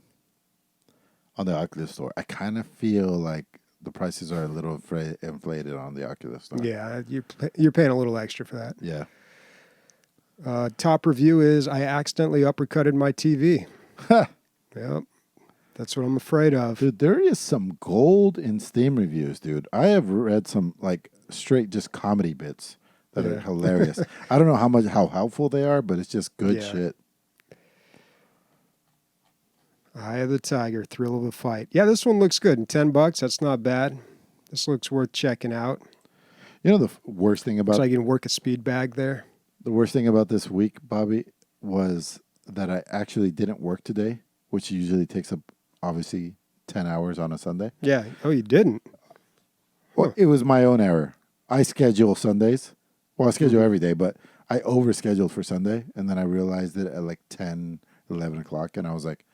Oculus store. I kind of feel like the prices are a little inflated on the Oculus store. Yeah, you're paying a little extra for that. Yeah. Top review is, I accidentally uppercutted my TV. Yep. That's what I'm afraid of. Dude, there is some gold in Steam reviews, dude. I have read some like straight just comedy bits that are hilarious. I don't know how helpful they are, but it's just good shit. Eye of the Tiger, Thrill of the Fight. Yeah, this one looks good. And $10, that's not bad. This looks worth checking out. You know the worst thing about... So I can work a speed bag there. The worst thing about this week, Bobby, was that I actually didn't work today, which usually takes up, obviously, 10 hours on a Sunday. Yeah. Oh, you didn't? Well, it was my own error. I schedule Sundays. Well, I schedule every day, but I overscheduled for Sunday, and then I realized it at like 10, 11 o'clock, and I was like,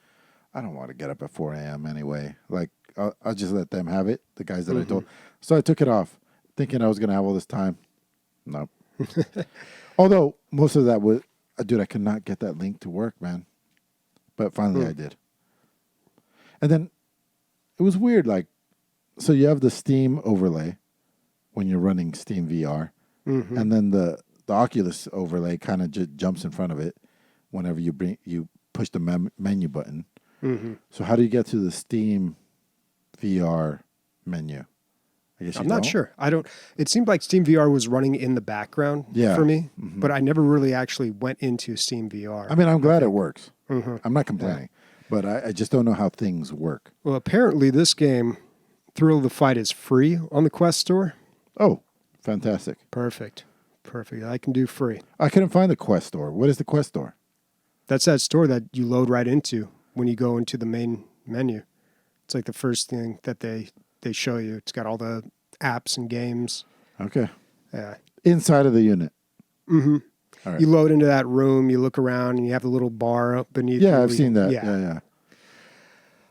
I don't want to get up at 4 a.m. anyway. Like, I'll just let them have it, the guys that I told. So I took it off, thinking I was going to have all this time. No. Although, most of that was, dude, I could not get that link to work, man. But finally I did. And then it was weird, like, so you have the Steam overlay when you're running Steam VR, and then the Oculus overlay kind of just jumps in front of it whenever you push the menu button. So how do you get to the Steam VR menu? I guess I'm not sure. I don't. It seemed like Steam VR was running in the background for me, but I never really actually went into Steam VR. I mean, I'm glad it works. I'm not complaining, but I just don't know how things work. Well, apparently this game, Thrill of the Fight, is free on the Quest store. Oh, fantastic. Perfect. I can do free. I couldn't find the Quest store. What is the Quest store? That's that store that you load right into when you go into the main menu. It's like the first thing that they show you. It's got all the apps and games. Okay. Yeah. Inside of the unit. All right. You load into that room, you look around, and you have the little bar up beneath. Yeah, I've seen that. Yeah.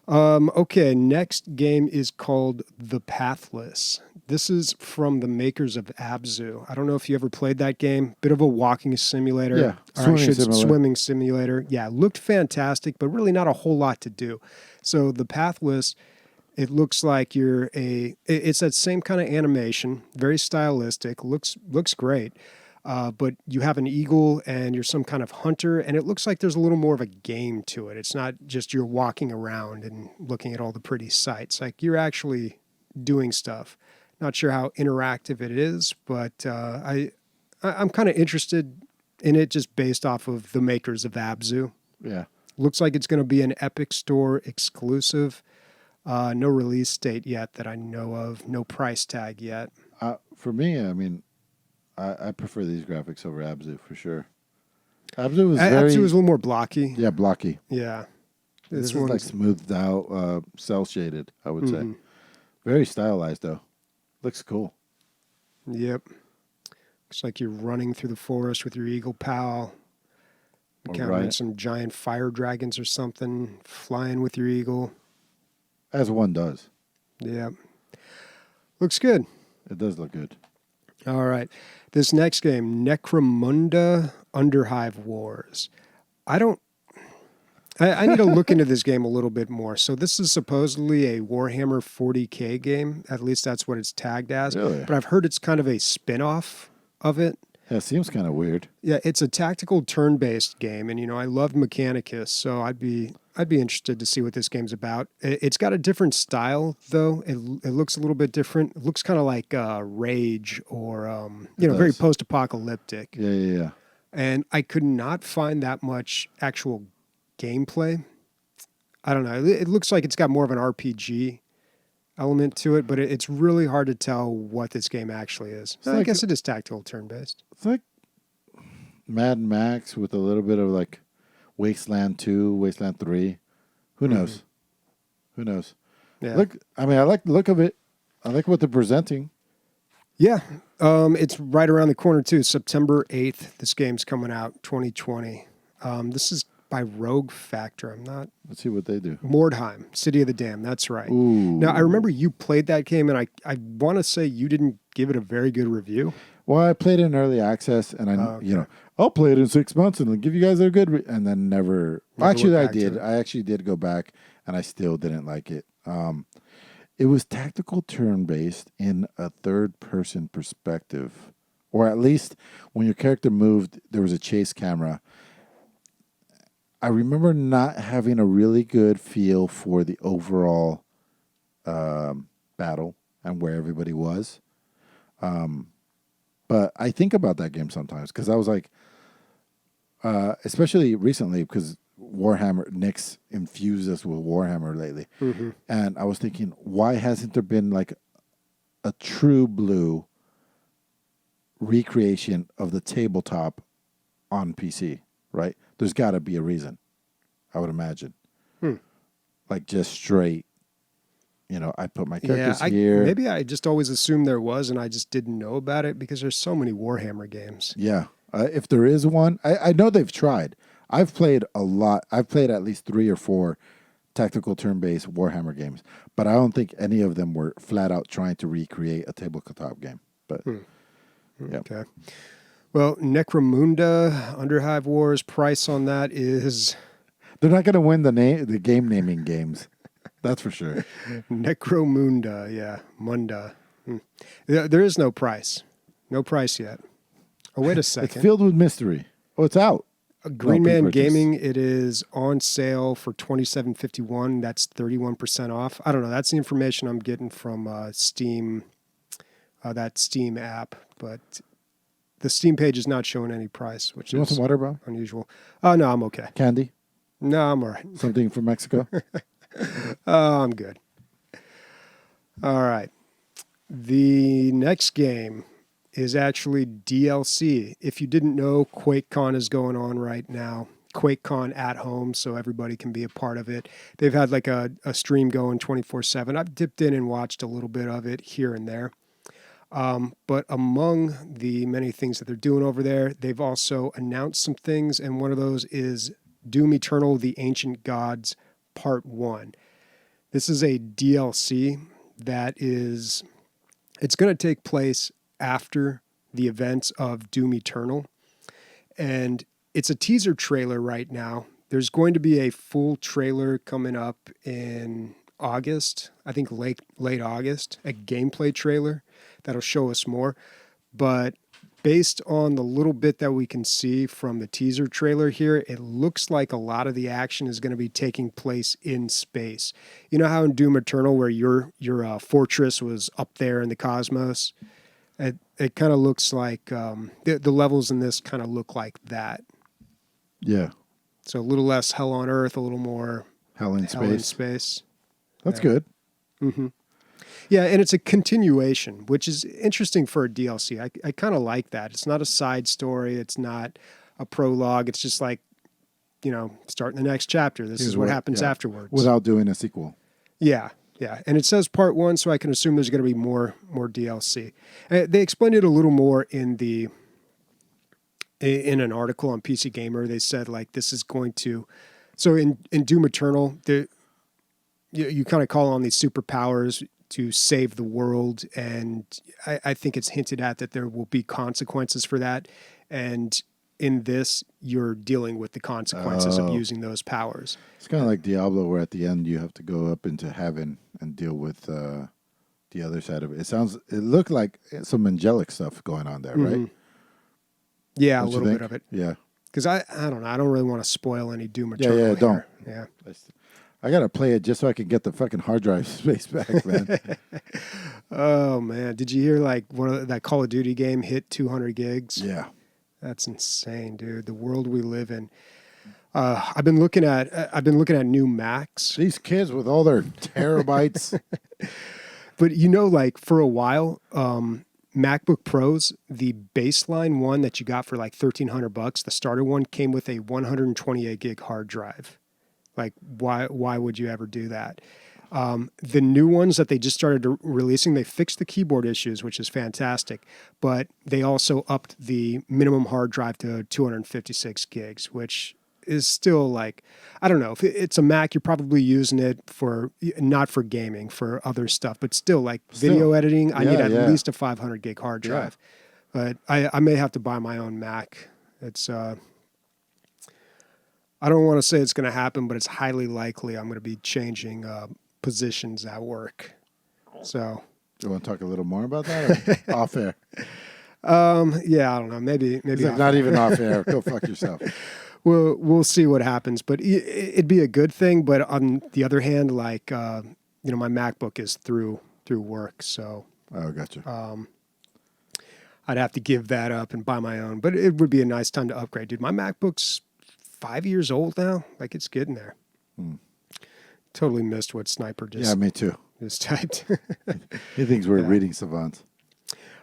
Okay, next game is called The Pathless. This is from the makers of Abzu. I don't know if you ever played that game. Bit of a walking simulator. Yeah, swimming simulator. Yeah, looked fantastic, but really not a whole lot to do. So The Pathless, it looks like it's that same kind of animation, very stylistic, looks great. But you have an eagle and you're some kind of hunter, and it looks like there's a little more of a game to it. It's not just you're walking around and looking at all the pretty sights. Like you're actually doing stuff. Not sure how interactive it is, but I'm kind of interested in it just based off of the makers of Abzu. Yeah. Looks like it's going to be an Epic Store exclusive. No release date yet that I know of. No price tag yet. For me, I mean, I prefer these graphics over Abzu for sure. Abzu was Abzu was a little more blocky. Yeah, blocky. Yeah. This is like smoothed out, cell shaded, I would say. Very stylized though. Looks cool. Yep. Looks like you're running through the forest with your eagle pal. Encountering some giant fire dragons or something. Flying with your eagle. As one does. Yep. Looks good. It does look good. All right. This next game, Necromunda Underhive Wars. I need to look into this game a little bit more. So this is supposedly a Warhammer 40K game. At least that's what it's tagged as. Really? But I've heard it's kind of a spin-off of it. Yeah, it seems kind of weird. Yeah, it's a tactical turn-based game, and I love Mechanicus, so I'd be interested to see what this game's about. It's got a different style, though. It looks a little bit different. It looks kind of like Rage or very post-apocalyptic. Yeah. And I could not find that much actual gameplay. I don't know. It looks like it's got more of an RPG element to it, but it's really hard to tell what this game actually is. I guess it is tactical turn-based. It's like Mad Max with a little bit of like Wasteland 2, Wasteland 3. Who knows? Mm-hmm. Who knows? Yeah. I like the look of it. I like what they're presenting. Yeah. It's right around the corner too. September 8th. This game's coming out, 2020. This is by Rogue Factor. Let's see what they do. Mordheim, City of the Damned. That's right. Ooh. Now, I remember you played that game, and I want to say you didn't give it a very good review. Well, I played it in early access, and I'll play it in 6 months and I'll give you guys a good and then never actually, I did. I actually did go back, and I still didn't like it. It was tactical turn-based in a third-person perspective, or at least when your character moved, there was a chase camera. I remember not having a really good feel for the overall battle and where everybody was. But I think about that game sometimes because I was like, especially recently because Nick's infused us with Warhammer lately. Mm-hmm. And I was thinking, why hasn't there been like a true blue recreation of the tabletop on PC, right? There's got to be a reason, I would imagine. Like just straight, I put my characters here. Maybe I just always assumed there was, and I just didn't know about it because there's so many Warhammer games. Yeah. If there is one, I know they've tried. I've played a lot. I've played at least 3 or 4 tactical turn-based Warhammer games, but I don't think any of them were flat out trying to recreate a tabletop game. But yeah. Okay. Well, Necromunda, Underhive Wars, price on that is... They're not going to win the game naming games. That's for sure. Necromunda, yeah. Munda. There is no price. No price yet. Oh, wait a second. It's filled with mystery. Oh, it's out. Green Man Gaming, it is on sale for $27.51. That's 31% off. I don't know. That's the information I'm getting from Steam, that Steam app. But the Steam page is not showing any price, which you want some water, bro? Unusual. Oh, no, I'm okay. Candy? No, I'm all right. Something from Mexico? I'm good. All right. The next game is actually DLC. If you didn't know, QuakeCon is going on right now. QuakeCon at home, so everybody can be a part of it. They've had like a stream going 24/7. I've dipped in and watched a little bit of it here and there. But among the many things that they're doing over there, they've also announced some things, and one of those is Doom Eternal: The Ancient Gods Part 1. This is a DLC that is... It's going to take place after the events of Doom Eternal. And it's a teaser trailer right now. There's going to be a full trailer coming up in August, I think late August, a gameplay trailer that'll show us more. But based on the little bit that we can see from the teaser trailer here, it looks like a lot of the action is going to be taking place in space. You know how in Doom Eternal where your fortress was up there in the cosmos? It kind of looks like the levels in this kind of look like that. Yeah. So a little less hell on earth, a little more hell in space. That's good. Mm-hmm. Yeah, and it's a continuation, which is interesting for a DLC. I kind of like that. It's not a side story. It's not a prologue. It's just like, starting the next chapter. This is what happens afterwards. Without doing a sequel. Yeah. Yeah, and it says part 1, so I can assume there's going to be more DLC. They explained it a little more in an article on PC Gamer. They said like this is going to, so in Doom Eternal, you kind of call on these superpowers to save the world, and I think it's hinted at that there will be consequences for that, and in this, you're dealing with the consequences of using those powers. It's kind of like Diablo, where at the end you have to go up into heaven and deal with the other side of it. It looked like some angelic stuff going on there, right? Yeah, Don't a little bit of it. Yeah. Because I don't know. I don't really want to spoil any Doom Eternal. Yeah, here. don't. Yeah. I got to play it just so I can get the fucking hard drive space back, man. Oh, man. Did you hear like that Call of Duty game hit 200 gigs? Yeah. That's insane, dude. The world we live in. I've been looking at new Macs. These kids with all their terabytes. But you know, like for a while, MacBook Pros, the baseline one that you got for like $1,300, the starter one came with a 128 gig hard drive. Like, why would you ever do that? The new ones that they just started releasing, they fixed the keyboard issues, which is fantastic. But they also upped the minimum hard drive to 256 gigs, which is still like, I don't know. If it's a Mac, you're probably using it not for gaming, for other stuff. But still, like video editing, I need at least a 500 gig hard drive. But I may have to buy my own Mac. It's... I don't want to say it's going to happen, but it's highly likely I'm going to be changing positions at work. So, you want to talk a little more about that? Or off air. Yeah, I don't know. Maybe like not even off air. Go fuck yourself. We'll see what happens, but it'd be a good thing. But on the other hand, like my MacBook is through work, so gotcha. I'd have to give that up and buy my own. But it would be a nice time to upgrade, dude. My MacBook's 5 years old now. Like, it's getting there. Totally missed what Sniper just... Yeah, me too. Just typed. He thinks we're reading savants.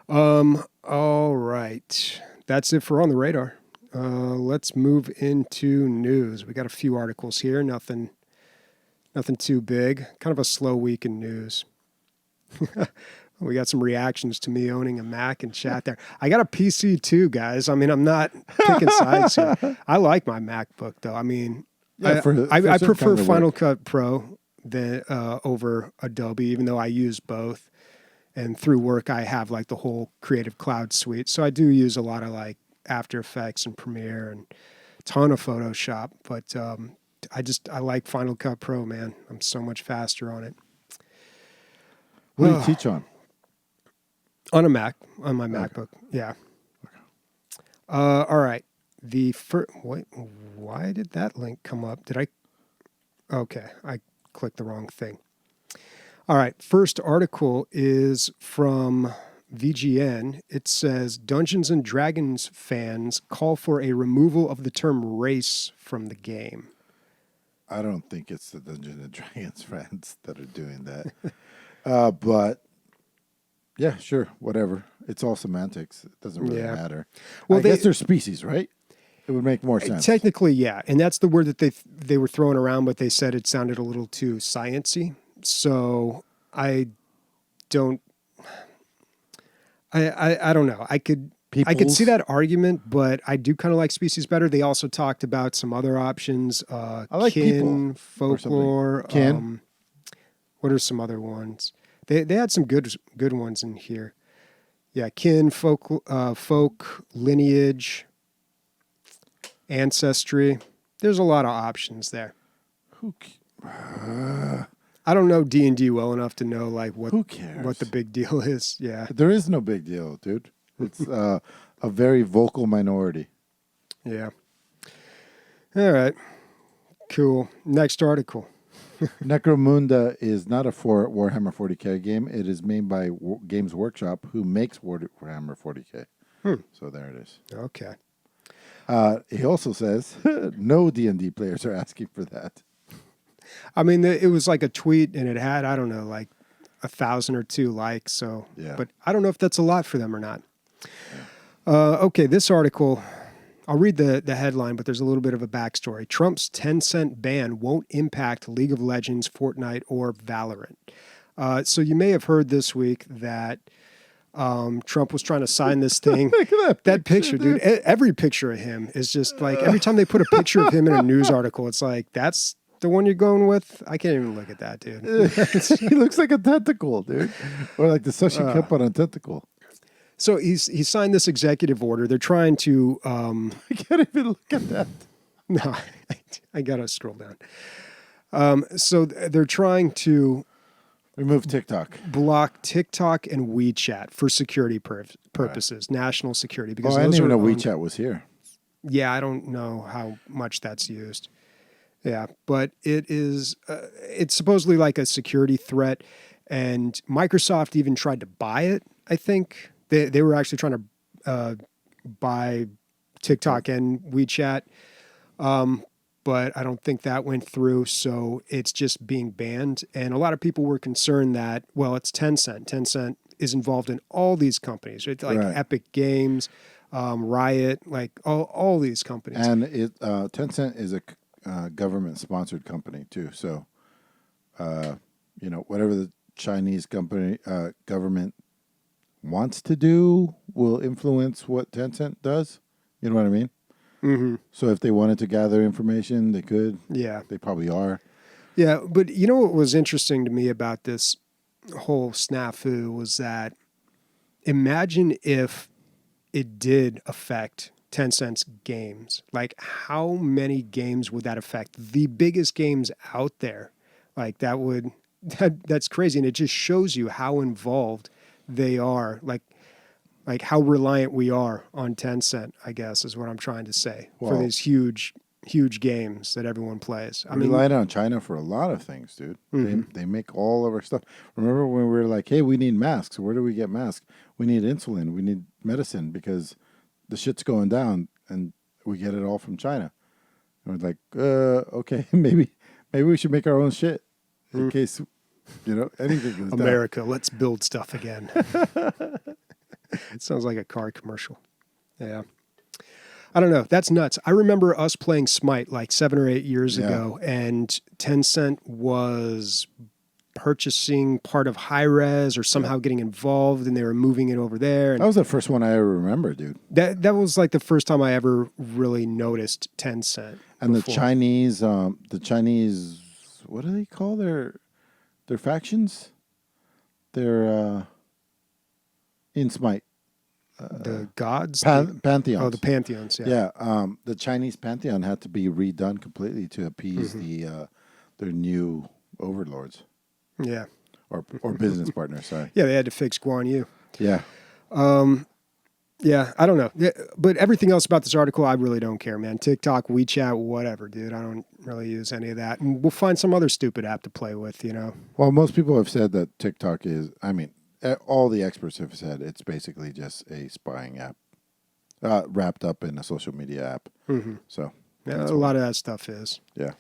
All right. That's it for On the Radar. Let's move into news. We got a few articles here. Nothing too big. Kind of a slow week in news. We got some reactions to me owning a Mac in chat there. I got a PC too, guys. I mean, I'm not picking sides here. I like my MacBook though. I mean, I prefer Final Cut Pro than over Adobe, even though I use both. And through work, I have like the whole Creative Cloud suite. So I do use a lot of like After Effects and Premiere and a ton of Photoshop. But I like Final Cut Pro, man. I'm so much faster on it. What do you teach on? On a Mac, on my MacBook. Yeah. All right. Why did that link come up? Okay, I clicked the wrong thing. All right. First article is from VGN. It says Dungeons and Dragons fans call for a removal of the term race from the game. I don't think it's the Dungeons and Dragons fans that are doing that. But yeah, sure, whatever. It's all semantics. It doesn't really matter. Well, I guess they're species, right? It would make more sense. Technically, yeah. And that's the word that they were throwing around, but they said it sounded a little too sciencey. So I don't know. I could see that argument, but I do kind of like species better. They also talked about some other options. I like kin, folklore. Kin. What are some other ones? They had some good ones in here. Yeah, kin, folk, lineage, ancestry. There's a lot of options there. I don't know D&D well enough to know like who cares? What the big deal is. Yeah, there is no big deal, dude. It's a very vocal minority. Yeah. All right. Cool. Next article. Necromunda is not a Warhammer 40K game. It is made by Games Workshop, who makes Warhammer 40K. So there it is. Okay. He also says no D&D players are asking for that. I mean, it was like a tweet, and it had, I don't know, like 1,000 or 2 likes. So, yeah. But I don't know if that's a lot for them or not. Yeah. Okay, this article, I'll read the headline, but there's a little bit of a backstory. Trump's Tencent ban won't impact League of Legends, Fortnite, or Valorant. So you may have heard this week that Trump was trying to sign this thing. Look at that picture, dude. Every picture of him is just like, every time they put a picture of him in a news article, it's like, that's the one you're going with? I can't even look at that, dude. He looks like a tentacle, dude. Or like the Sashi Cup on a tentacle. So he signed this executive order. They're trying to I can't even look at that. no, I gotta scroll down. So they're trying to Remove TikTok. block TikTok and WeChat for security purposes, national security. Because I didn't those even are know owned- WeChat was here. Yeah, I don't know how much that's used. Yeah, but it is. It's supposedly like a security threat, and Microsoft even tried to buy it. I think they were actually trying to buy TikTok and WeChat, but I don't think that went through. So it's just being banned, and a lot of people were concerned that it's Tencent. Tencent is involved in all these companies, right? Like Right. Epic Games, Riot, like all these companies. And Tencent is a government-sponsored company too. So, whatever the Chinese government wants to do will influence what Tencent does. You know what I mean? Mm-hmm. So if they wanted to gather information, they could. Yeah. They probably are. Yeah, but you know what was interesting to me about this whole snafu was that imagine if it did affect Tencent's games. Like, how many games would that affect? The biggest games out there. Like, that's crazy. And it just shows you how involved they are. Like how reliant we are on Tencent, I guess, is what I'm trying to say, for Well- these huge games that everyone plays. I mean, Relied on China for a lot of things, dude. Mhm. They make all of our stuff. Remember when we were like, hey, we need masks. Where do we get masks? We need insulin. We need medicine because the shit's going down and we get it all from China. And we're like, okay, maybe we should make our own shit in case, anything goes down. America, let's build stuff again. It sounds like a car commercial. Yeah. I don't know. That's nuts. I remember us playing Smite like 7 or 8 years Yeah. ago, and Tencent was purchasing part of Hi-Res or somehow getting involved, and they were moving it over there. And That was the first one I ever remember, dude. that was like the first time I ever really noticed Tencent. And before. the Chinese, what do they call their factions? They're in Smite. The gods? Pantheons. Oh, the pantheons, yeah. Yeah, the Chinese pantheon had to be redone completely to appease their new overlords Yeah. or business partners. Sorry. Yeah, they had to fix Guan Yu. Yeah, Yeah, I don't know. Yeah, but everything else about this article, I really don't care, man. TikTok, WeChat, whatever, dude. I don't really use any of that. And we'll find some other stupid app to play with, well, most people have said that TikTok is. I mean, all the experts have said it's basically just a spying app, wrapped up in a social media app. Mm-hmm. So Yeah, a lot of that stuff is. yeah.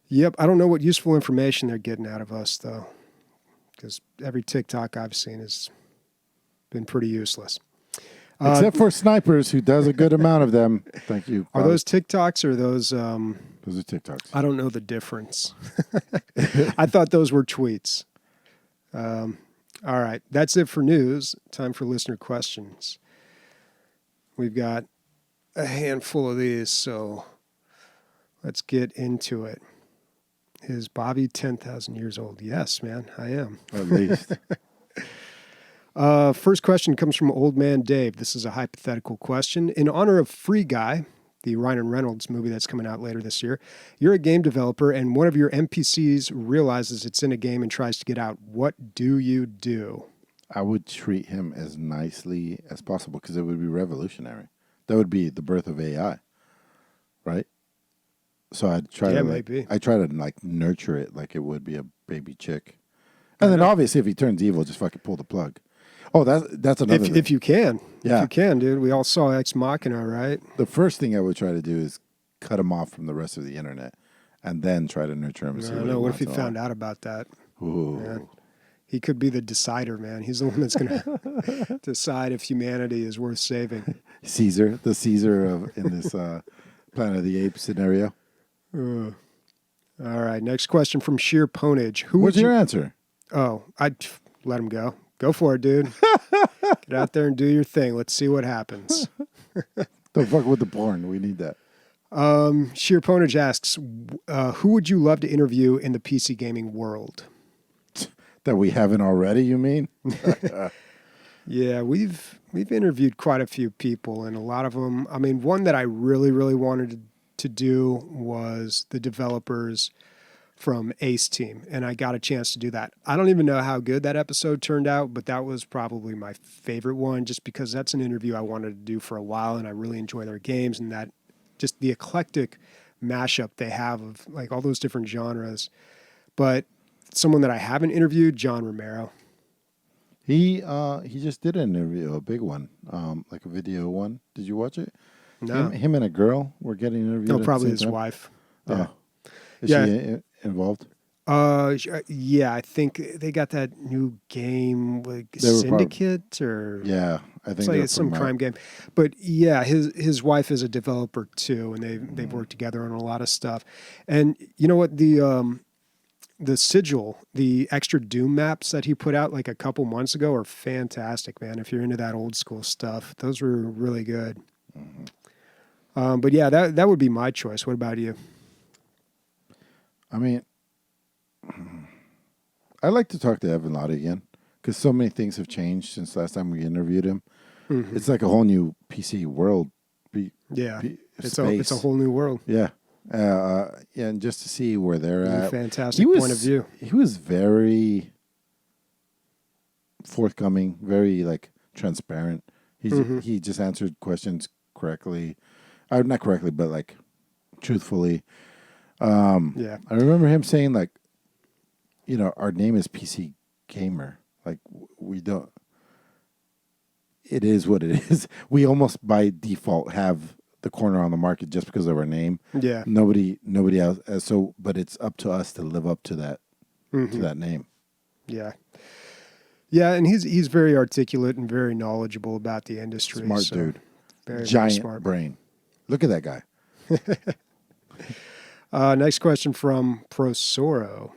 Yep, I don't know what useful information they're getting out of us, though, because every TikTok I've seen has been pretty useless. Except for snipers, who does a good amount of them. Thank you. Are those TikToks or those? Those are TikToks. I don't know the difference. I thought those were tweets. All right, that's it for news. Time for listener questions. We've got a handful of these, so let's get into it. Is Bobby 10,000 years old? Yes, man, I am. At least. First question comes from Old Man Dave. This is a hypothetical question. In honor of Free Guy, the Ryan Reynolds movie that's coming out later this year, you're a game developer and one of your NPCs realizes it's in a game and tries to get out. What do you do? I would treat him as nicely as possible because it would be revolutionary. That would be the birth of AI, right? So I'd try Yeah, to maybe. I try to nurture it like it would be a baby chick, and then obviously if he turns evil, just fucking pull the plug. Oh, that's another thing. If you can. Yeah. If you can, dude. We all saw Ex Machina, right? The first thing I would try to do is cut him off from the rest of the internet, and then try to nurture him. I don't know. What if he found out about that? Ooh. Yeah. He could be the decider, man. He's the one that's going to decide if humanity is worth saving. Caesar, the Caesar of in this Planet of the Apes scenario. All right. Next question from Sheer Ponage. What's your answer? Oh, I'd let him go. Go for it, dude. Get out there and do your thing. Let's see what happens. Don't fuck with the porn. We need that. Sheer Ponage asks, who would you love to interview in the PC gaming world? That we haven't already, you mean? Yeah, we've interviewed quite a few people, and a lot of them. I mean, one that I really wanted to do was the developers from Ace Team, and I got a chance to do that. I don't even know how good that episode turned out, but that was probably my favorite one, just because that's an interview I wanted to do for a while, and I really enjoy their games and that just the eclectic mashup they have of like all those different genres. But someone that I haven't interviewed, John Romero. He just did an interview, a big one, like a video one. Did you watch it? Him No, him and a girl were getting no, interviewed at the probably same his time. wife. Yeah, Oh, is yeah. she involved? Yeah, I think they got that new game like They were part. Syndicate or Yeah, I it's think like they're it's some from. crime game. But yeah, his wife is a developer too, and they've Mhm. worked together on a lot of stuff. And you know what the sigil, the extra Doom maps that he put out like a couple months ago are fantastic, man. If you're into that old school stuff, those were really good. Mhm. But yeah, that would be my choice. What about you? I mean, I'd like to talk to Evan Lott again because so many things have changed since last time we interviewed him. Hmm. It's like a whole new PC world, Yeah, it's a space. whole new world, Yeah, yeah, and just to see where they're new at. fantastic point of view. He was very forthcoming, very like transparent. Hmm. He just answered questions correctly, not correctly, but like truthfully. Yeah. I remember him saying like, our name is PC Gamer. Like we don't. It is what it is. We almost by default have the corner on the market just because of our name. Yeah. Nobody else. So, but it's up to us to live up to Hmm. that name. Yeah. Yeah, and he's very articulate and very knowledgeable about the industry. Smart So dude, very giant smart. brain. Look at that guy. Next question from Prosoro.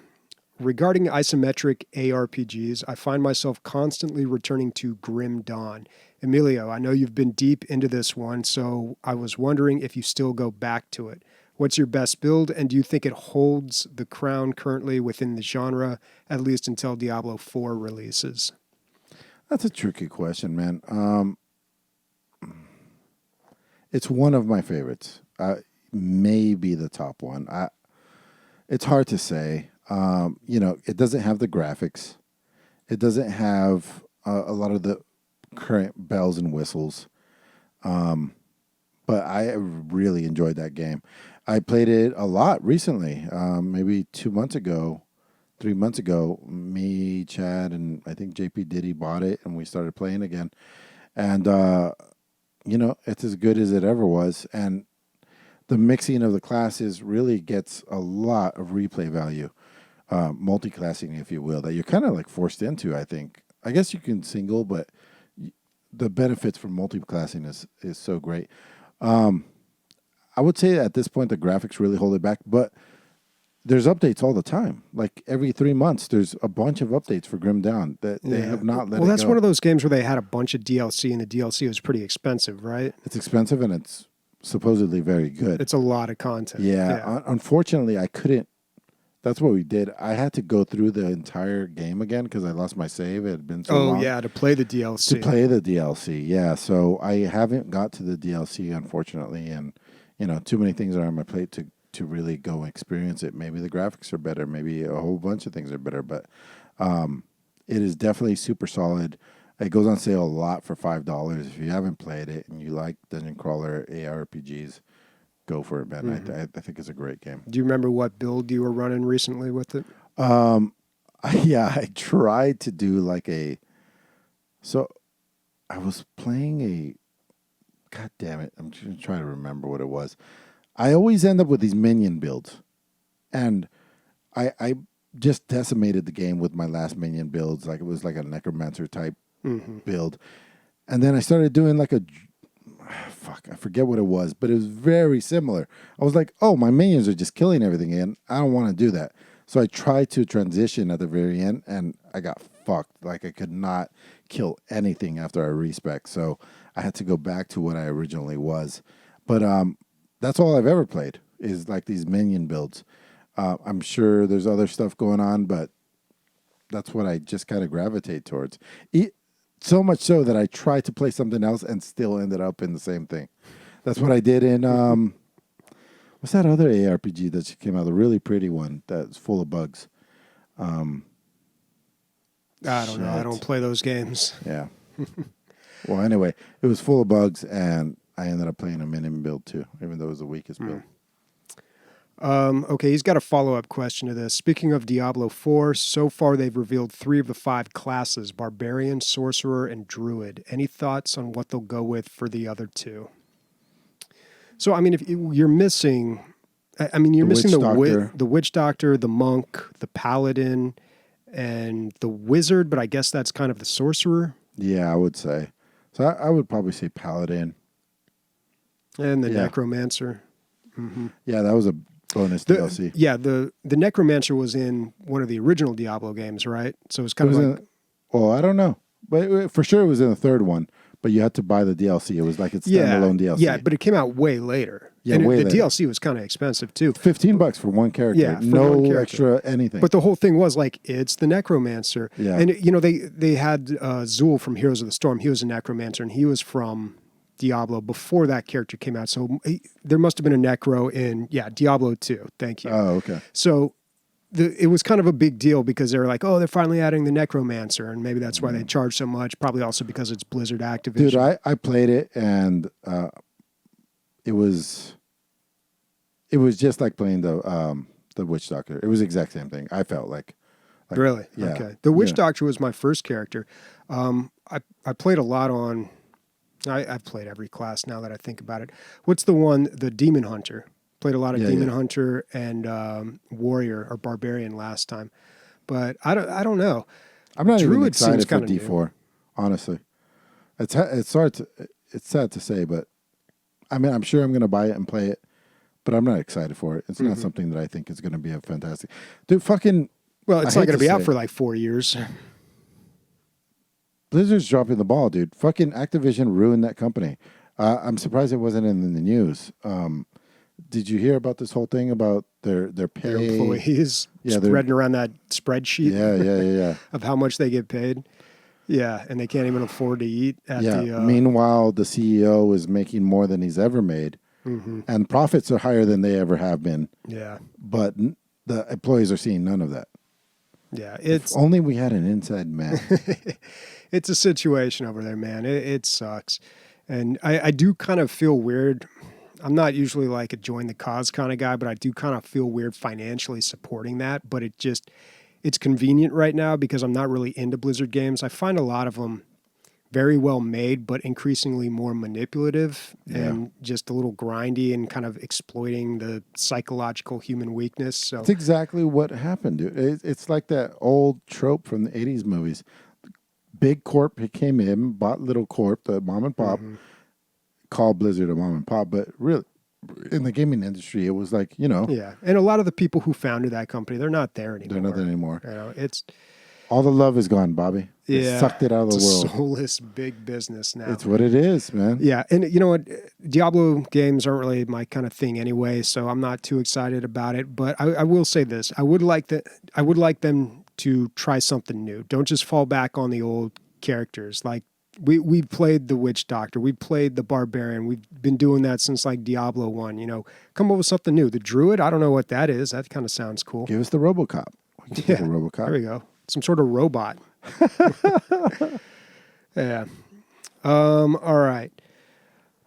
Regarding isometric ARPGs, I find myself constantly returning to Grim Dawn. Emilio, I know you've been deep into this one, so I was wondering if you still go back to it. What's your best build, and do you think it holds the crown currently within the genre, at least until Diablo 4 releases? That's a tricky question, man. It's one of my favorites. Maybe the top one. It's hard to say. It doesn't have the graphics. It doesn't have a lot of the current bells and whistles. But I really enjoyed that game. I played it a lot recently. Maybe 2 months ago, 3 months ago. Me, Chad, and I think JP Diddy bought it, and we started playing again. And it's as good as it ever was. And the mixing of the classes really gets a lot of replay value, multi-classing, if you will, that you're kind of like forced into. I think. I guess you can single, but the benefits from multi-classing is so great. I would say at this point the graphics really hold it back, but there's updates all the time. Like every 3 months, there's a bunch of updates for Grim Dawn that they have not let Well, it that's go. one of those games where they had a bunch of DLC, and the DLC was pretty expensive, right? It's expensive and it's supposedly very good. It's a lot of content. Yeah, Yeah. unfortunately, I couldn't. That's what we did. I had to go through the entire game again because I lost my save. It had been so Oh, long. yeah, to play the To DLC. play the DLC, yeah. So I haven't got to the DLC, unfortunately, and too many things are on my plate to really go experience it. Maybe the graphics are better. Maybe a whole bunch of things are better, but it is definitely super solid. It goes on sale a lot for $5. If you haven't played it and you like dungeon crawler ARPGs, go for it, man. Mhm. I think it's a great game. Do you remember what build you were running recently with it? Yeah, I tried to do like so I was playing God damn it, I'm just trying to remember what it was. I always end up with these minion builds, and I just decimated the game with my last minion builds. Like it was like a necromancer type Hmm. build, and then I started doing like fuck, I forget what it was, but it was very similar. I was like, oh, my minions are just killing everything, and I don't want to do that. So I tried to transition at the very end, and I got fucked. Like I could not kill anything after I respec. So I had to go back to what I originally was. But that's all I've ever played is like these minion builds. I'm sure there's other stuff going on, but that's what I just kind of gravitate towards. So much so that I tried to play something else and still ended up in the same thing. That's what I did in what's that other ARPG that came out? The really pretty one that's full of bugs. I don't know. I don't play those games. Yeah. Well, anyway, it was full of bugs, and I ended up playing a minimum build too, even though it was the weakest build. Okay, he's got a follow-up question to this. Speaking of Diablo 4, so far they've revealed 3 of the 5 classes, Barbarian, Sorcerer, and Druid. Any thoughts on what they'll go with for the other 2? So, I mean, if you're missing... I mean, you're missing the Witch Doctor, the Monk, the Paladin, and the Wizard, but I guess that's kind of the Sorcerer. Yeah, I would say. So I would probably say Paladin. And the Necromancer. Mm-hmm. Yeah, that was a bonus DLC. Yeah, the Necromancer was in one of the original Diablo games, right? So it was kind of like... Well, I don't know. But for sure it was in the third one, but you had to buy the DLC. It was like it's standalone DLC. Yeah, but it came out way later. Yeah, and way the later. DLC was kind of expensive too. $15 for one character. Yeah, no extra anything. But the whole thing was like, it's the Necromancer. Yeah. And, you know, they had Zool from Heroes of the Storm. He was a Necromancer, and he was from Diablo before that character came out. So there must have been a Necro in, Diablo 2. Thank you. Oh, okay. So it was kind of a big deal because they were like, oh, they're finally adding the Necromancer, and maybe that's why they charge so much. Probably also because it's Blizzard Activision. Dude, I played it, and it was just like playing the Witch Doctor. It was the exact same thing. I felt like really? Yeah. Okay. The Witch Doctor was my first character. I played a lot on... I've played every class now that I think about it. What's the one, the Demon Hunter? Played a lot of Demon Hunter and Warrior or Barbarian last time. But I don't know. I'm not Druid even excited for seems D4, honestly. It's sad to say, but I mean, I'm sure I'm going to buy it and play it, but I'm not excited for it. It's not something that I think is going to be a fantastic... Dude, fucking... Well, it's not going to be out for like 4 years. Blizzard's dropping the ball, dude. Fucking Activision ruined that company. I'm surprised it wasn't in the news. Did you hear about this whole thing about their pay? Their employees spreading around that spreadsheet Yeah. of how much they get paid. Yeah, and they can't even afford to eat at the... Meanwhile, the CEO is making more than he's ever made, and profits are higher than they ever have been. Yeah. But the employees are seeing none of that. Yeah, if only we had an inside man. It's a situation over there, man. It sucks. And I do kind of feel weird. I'm not usually like a join the cause kind of guy, but I do kind of feel weird financially supporting that. But it's convenient right now because I'm not really into Blizzard games. I find a lot of them very well made, but increasingly more manipulative and just a little grindy and kind of exploiting the psychological human weakness. So that's exactly what happened, dude. It's like that old trope from the 80s movies. Big corp came in, bought little corp, the mom and pop, called Blizzard a mom and pop, but really, in the gaming industry, it was like, Yeah, and a lot of the people who founded that company, they're not there anymore. They're not there anymore. It's... All the love is gone, Bobby. Yeah. It sucked it out of the world. It's a soulless big business now. It's what it is, man. Yeah, and you know what? Diablo games aren't really my kind of thing anyway, so I'm not too excited about it. But I will say this: I would like them to try something new. Don't just fall back on the old characters. Like we played the Witch Doctor, we played the Barbarian. We've been doing that since like Diablo 1. Come up with something new. The Druid, I don't know what that is. That kind of sounds cool. Give us the RoboCop. We can get a RoboCop. There we go. Some sort of robot. Yeah. All right.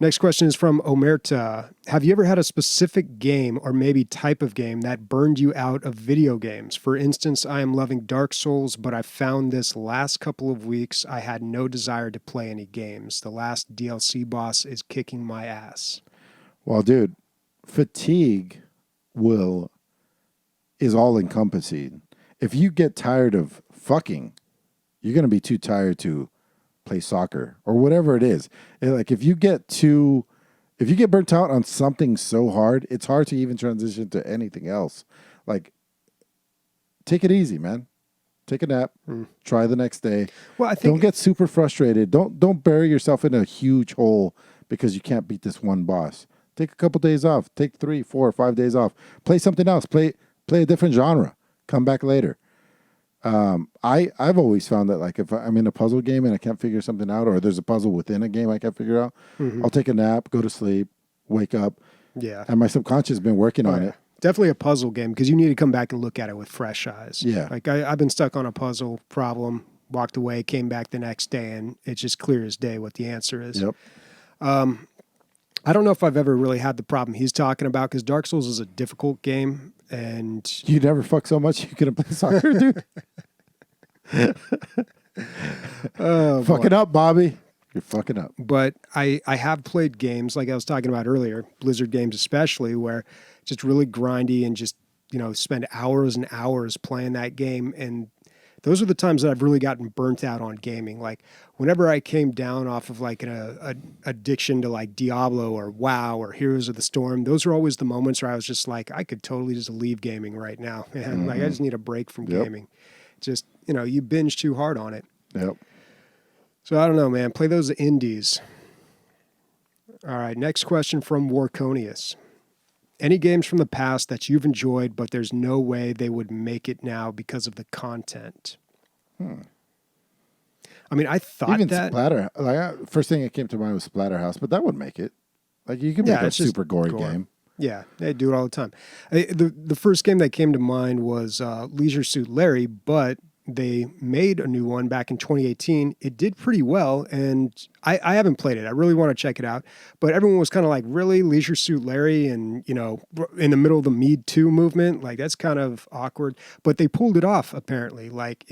Next question is from Omerta. Have you ever had a specific game or maybe type of game that burned you out of video games? For instance, I am loving Dark Souls, but I found this last couple of weeks I had no desire to play any games. The last DLC boss is kicking my ass. Well, dude, fatigue is all encompassing. If you get tired of fucking, you're going to be too tired to play soccer or whatever it is. Like if you get burnt out on something so hard, it's hard to even transition to anything else. Like, take it easy, man. Take a nap. Try the next day. Well, I think don't get super frustrated. Don't bury yourself in a huge hole because you can't beat this one boss. Take a couple days off. Take 3, 4, 5 days off. Play something else. Play a different genre. Come back later. I've always found that like if I'm in a puzzle game and I can't figure something out, or there's a puzzle within a game I can't figure out, I'll take a nap, go to sleep, wake up, Yeah. and my subconscious has been working on it. Definitely a puzzle game because you need to come back and look at it with fresh eyes. Yeah. Like I've been stuck on a puzzle problem, walked away, came back the next day, and it's just clear as day what the answer is. Yep. I don't know if I've ever really had the problem he's talking about because Dark Souls is a difficult game, and You never fuck so much you couldn't play soccer, dude. Fucking up, Bobby. You're fucking up. but I have played games like I was talking about earlier, Blizzard games especially, where just really grindy and just, spend hours and hours playing that game. And those are the times that I've really gotten burnt out on gaming. Like whenever I came down off of like an addiction to like Diablo or WoW or Heroes of the Storm, those are always the moments where I was just like, I could totally just leave gaming right now. Man. Like I just need a break from gaming. Just, you binge too hard on it. Yep. So I don't know, man. Play those indies. All right. Next question from Warconius. Any games from the past that you've enjoyed, but there's no way they would make it now because of the content? I mean, I thought Even that. Splatter. Like, first thing that came to mind was Splatterhouse, but that would make it. Like you can make a it's just super gory gore. game. Yeah, they do it all the time. The first game that came to mind was Leisure Suit Larry, but they made a new one back in 2018. It did pretty well, and I haven't played it. I really want to check it out. But everyone was kind of like, really? Leisure Suit Larry? And, in the middle of the Me Too movement? Like, that's kind of awkward. But they pulled it off, apparently. Like,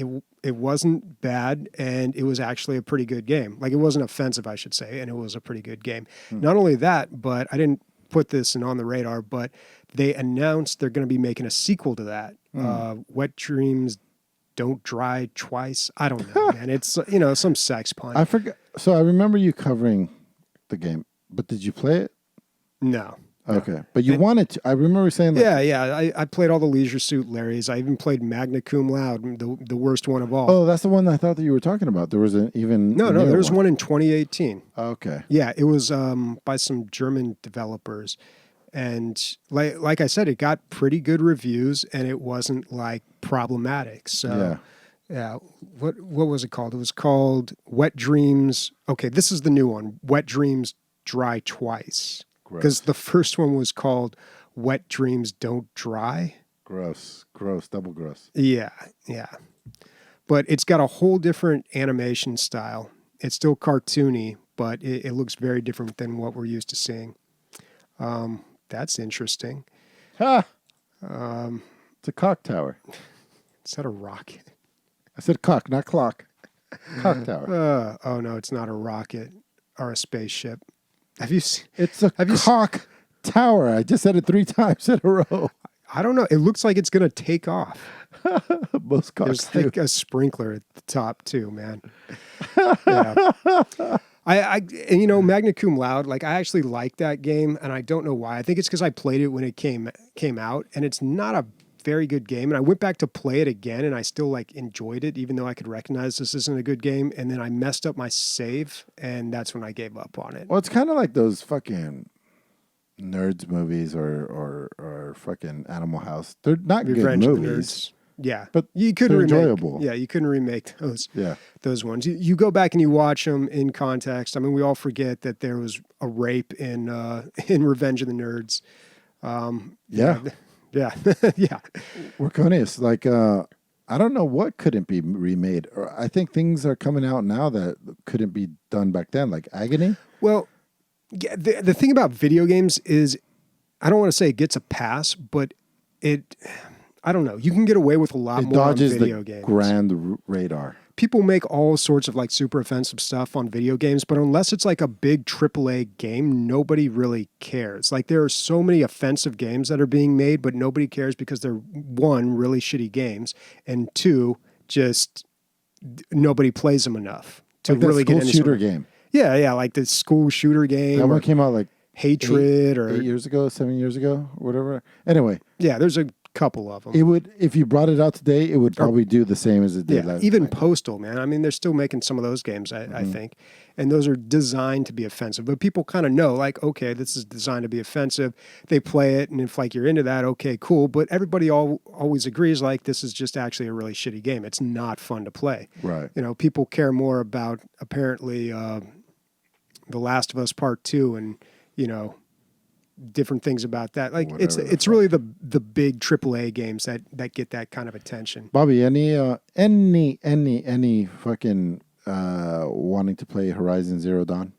it wasn't bad, and it was actually a pretty good game. Like, it wasn't offensive, I should say, and it was a pretty good game. Not only that, but I didn't put this in on the radar, but they announced they're going to be making a sequel to that. Wet Dreams Don't Dry Twice. I don't know, man. It's, some sex pun. I forgot. So I remember you covering the game, but did you play it? No. Okay. But you wanted to. I remember saying that. Yeah. I played all the Leisure Suit Larrys. I even played Magna Cum Laude, the worst one of all. Oh, that's the one I thought that you were talking about. There was an even. No, there's one in 2018. Okay. Yeah, it was by some German developers. And like I said, it got pretty good reviews, and it wasn't like problematic. So yeah. What was it called? It was called Wet Dreams. Okay, this is the new one. Wet Dreams Dry Twice. Because the first one was called Wet Dreams Don't Dry. Gross, double gross. Yeah. But it's got a whole different animation style. It's still cartoony, but it looks very different than what we're used to seeing. That's interesting. Ha! It's a cock tower. Is that a rocket? I said cock, not clock. Cock tower. Oh no, it's not a rocket or a spaceship. Have you seen? It's a cock tower. I just said it 3 times in a row. I don't know. It looks like it's gonna take off. Most cocks There's like a sprinkler at the top too, man. Yeah. And Magna Cum Laude, like I actually like that game, and I don't know why. I think it's because I played it when it came out, and it's not a very good game. And I went back to play it again, and I still like enjoyed it, even though I could recognize this isn't a good game. And then I messed up my save, and that's when I gave up on it. Well, it's kind of like those fucking nerds movies or fucking Animal House. They're not Revenge good of the movies. Nerds. Yeah, but you couldn't they're remake, enjoyable. Yeah, you couldn't remake those. Yeah, those ones. You go back and you watch them in context. I mean, we all forget that there was a rape in Revenge of the Nerds. Yeah. Warconius, like I don't know what couldn't be remade. Or I think things are coming out now that couldn't be done back then, like Agony. Well, yeah, the thing about video games is, I don't want to say it gets a pass, but I don't know. You can get away with a lot more on video games. Grand radar. People make all sorts of like super offensive stuff on video games, but unless it's like a big AAA game, nobody really cares. Like there are so many offensive games that are being made, but nobody cares because they're, 1, really shitty games, and 2, just nobody plays them enough to like really get into shooter game. Yeah, like the school shooter game. That one came out like Hatred 8 years ago, 7 years ago, or whatever. Anyway. Yeah, there's a couple of them. It would, if you brought it out today, it would probably do the same as it did last even night. Postal, man. I mean, they're still making some of those games, I think. And those are designed to be offensive. But people kind of know, like, okay, this is designed to be offensive. They play it, and if, like, you're into that, okay, cool. But everybody always agrees, like, this is just actually a really shitty game. It's not fun to play. Right. You know, people care more about, apparently, The Last of Us Part 2 and, you know, different things about that. Like it's really the big AAA games that get that kind of attention. Bobby, any fucking wanting to play Horizon Zero Dawn?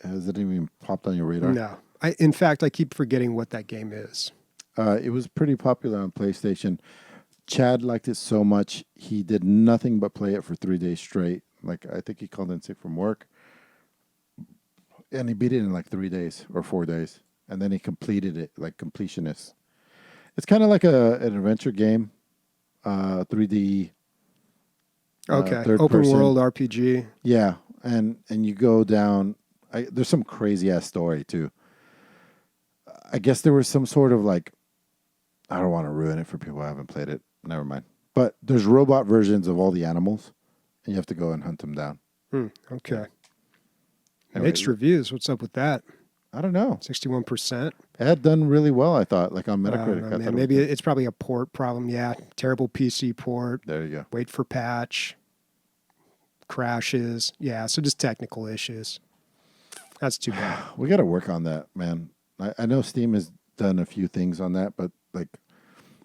Has it even popped on your radar? No. In fact, I keep forgetting what that game is. It was pretty popular on PlayStation. Chad liked it so much, he did nothing but play it for 3 days straight. Like, I think he called in sick from work. And he beat it in like 3 days or 4 days. And then he completed it, like completionist. It's kind of like an adventure game, 3D. Okay, third open person. world RPG. Yeah, and you go down. There's some crazy ass story too. I guess there was some sort of like, I don't want to ruin it for people who haven't played it. Never mind. But there's robot versions of all the animals, and you have to go and hunt them down. Okay. Anyway, Mixed reviews. What's up with that? I don't know. 61%. It had done really well, I thought, like on Metacritic. Know, man. Maybe it's probably a port problem. Yeah, terrible PC port. There you go. Wait for patch. Crashes. Yeah, so just technical issues. That's too bad. We got to work on that, man. I know Steam has done a few things on that, but like,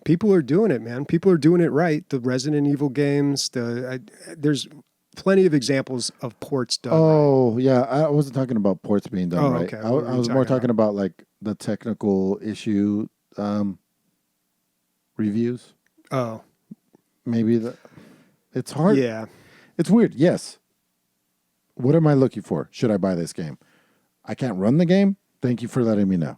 people are doing it, man. People are doing it right. The Resident Evil games. There's plenty of examples of ports done. Oh, right. Yeah. I wasn't talking about ports being done right. Okay. I was more talking about like the technical issue reviews. Oh. Maybe it's hard. Yeah. It's weird. Yes. What am I looking for? Should I buy this game? I can't run the game? Thank you for letting me know.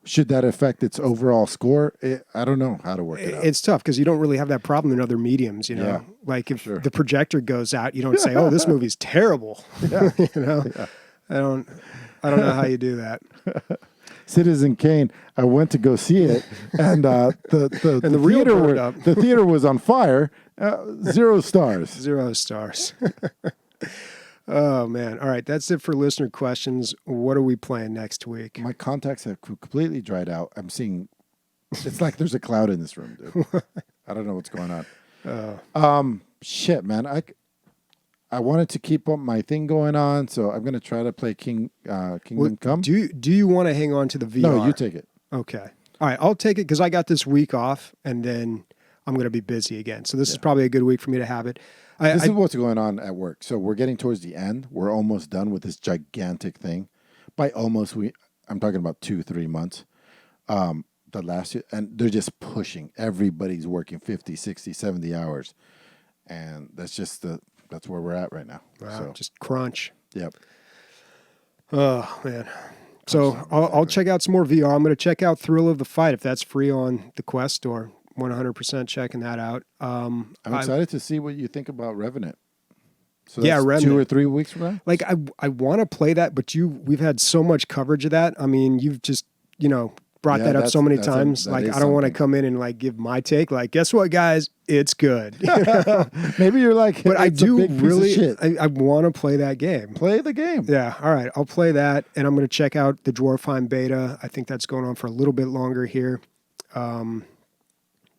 Should that affect its overall score? I don't know how to work it out. It's tough because you don't really have that problem in other mediums, you know. Yeah, like if the projector goes out, you don't say, "Oh, this movie's terrible." Yeah. You know. Yeah. I don't know how you do that. Citizen Kane, I went to go see it, and the theater was on fire. 0 stars. 0 stars. Oh, man. All right. That's it for listener questions. What are we playing next week? My contacts have completely dried out. I'm seeing, it's like there's a cloud in this room, dude. I don't know what's going on. Shit, man. I wanted to keep up my thing going on, so I'm going to try to play Kingdom Come. Do you want to hang on to the VR? No, you take it. Okay. All right. I'll take it because I got this week off, and then I'm going to be busy again. So this is probably a good week for me to have it. This is what's going on at work. So we're getting towards the end. We're almost done with this gigantic thing. By almost, I'm talking about 2-3 months. The last year, and they're just pushing. Everybody's working 50, 60, 70 hours. And that's where we're at right now. Wow, so just crunch. Yep. Oh, man. So I'll check out some more VR. I'm going to check out Thrill of the Fight if that's free on the Quest Store. 100% checking that out. I'm excited to see what you think about Revenant. So that's Revenant. 2 or 3 weeks from now? Like, I want to play that, but we've had so much coverage of that. I mean, you've just, brought that up so many times. Like, I don't want to come in and like give my take. Like, guess what, guys? It's good. Maybe you're like, but I do really, I want to play that game. Play the game. Yeah. All right. I'll play that, and I'm going to check out the Dwarfheim beta. I think that's going on for a little bit longer here.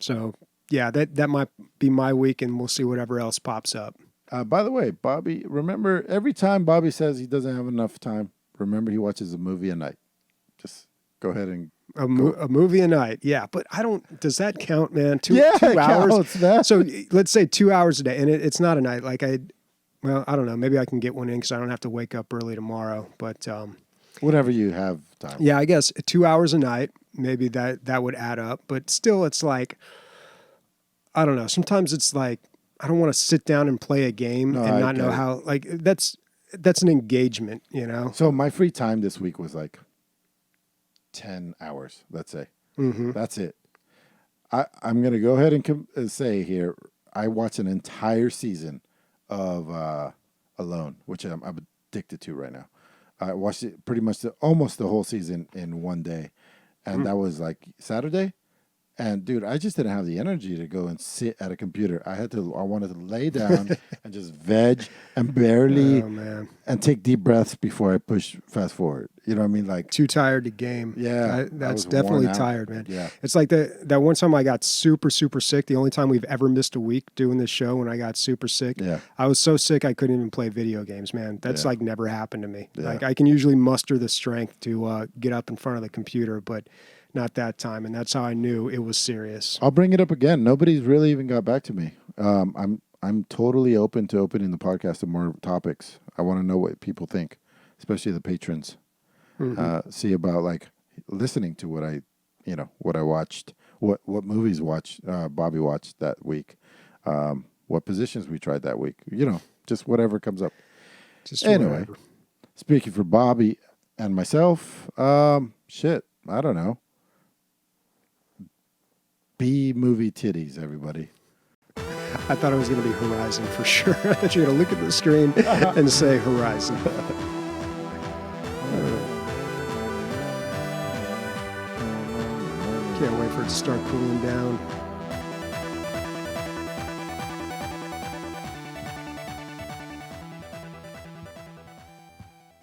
So yeah, that might be my week, and we'll see whatever else pops up. By the way, Bobby, remember every time Bobby says he doesn't have enough time, remember he watches a movie a night. Just go ahead and a movie a night. Yeah, but I don't. Does that count, man? 2 2 hours. Counts, man. So let's say 2 hours a day, and it's not a night. Like I don't know. Maybe I can get one in because I don't have to wake up early tomorrow. But whatever you have time. Yeah, I guess 2 hours a night. Maybe that would add up. But still, it's like, I don't know. Sometimes it's like, I don't want to sit down and play a game and not know how, like, that's an engagement, So my free time this week was like 10 hours, let's say. Mm-hmm. That's it. I'm going to go ahead and say here, I watched an entire season of Alone, which I'm addicted to right now. I watched it pretty much almost the whole season in one day. And that was like Saturday. And dude, I just didn't have the energy to go and sit at a computer. I wanted to lay down and just veg and barely Oh man, and take deep breaths before I push fast forward. You know what I mean? Like, too tired to game. yeah, I That's was definitely worn out. tired, man. Yeah. It's like that one time I got super sick. The only time we've ever missed a week doing this show when I got super sick. Yeah. I was so sick I couldn't even play video games, man. That's Yeah. like never happened to me. Yeah. Like I can usually muster the strength to get up in front of the computer, but not that time. And that's how I knew it was serious. I'll bring it up again. Nobody's really even got back to me. I'm totally open to opening the podcast to more topics. I want to know what people think, especially the patrons. See about like listening to what I watched, what movies Bobby watched that week, what positions we tried that week. Just whatever comes up. Just Anyway, whatever. speaking for Bobby and myself, shit, I don't know. B movie titties, everybody. I thought it was going to be Horizon for sure. I thought you were going to look at the screen and say Horizon. Can't wait for it to start cooling down.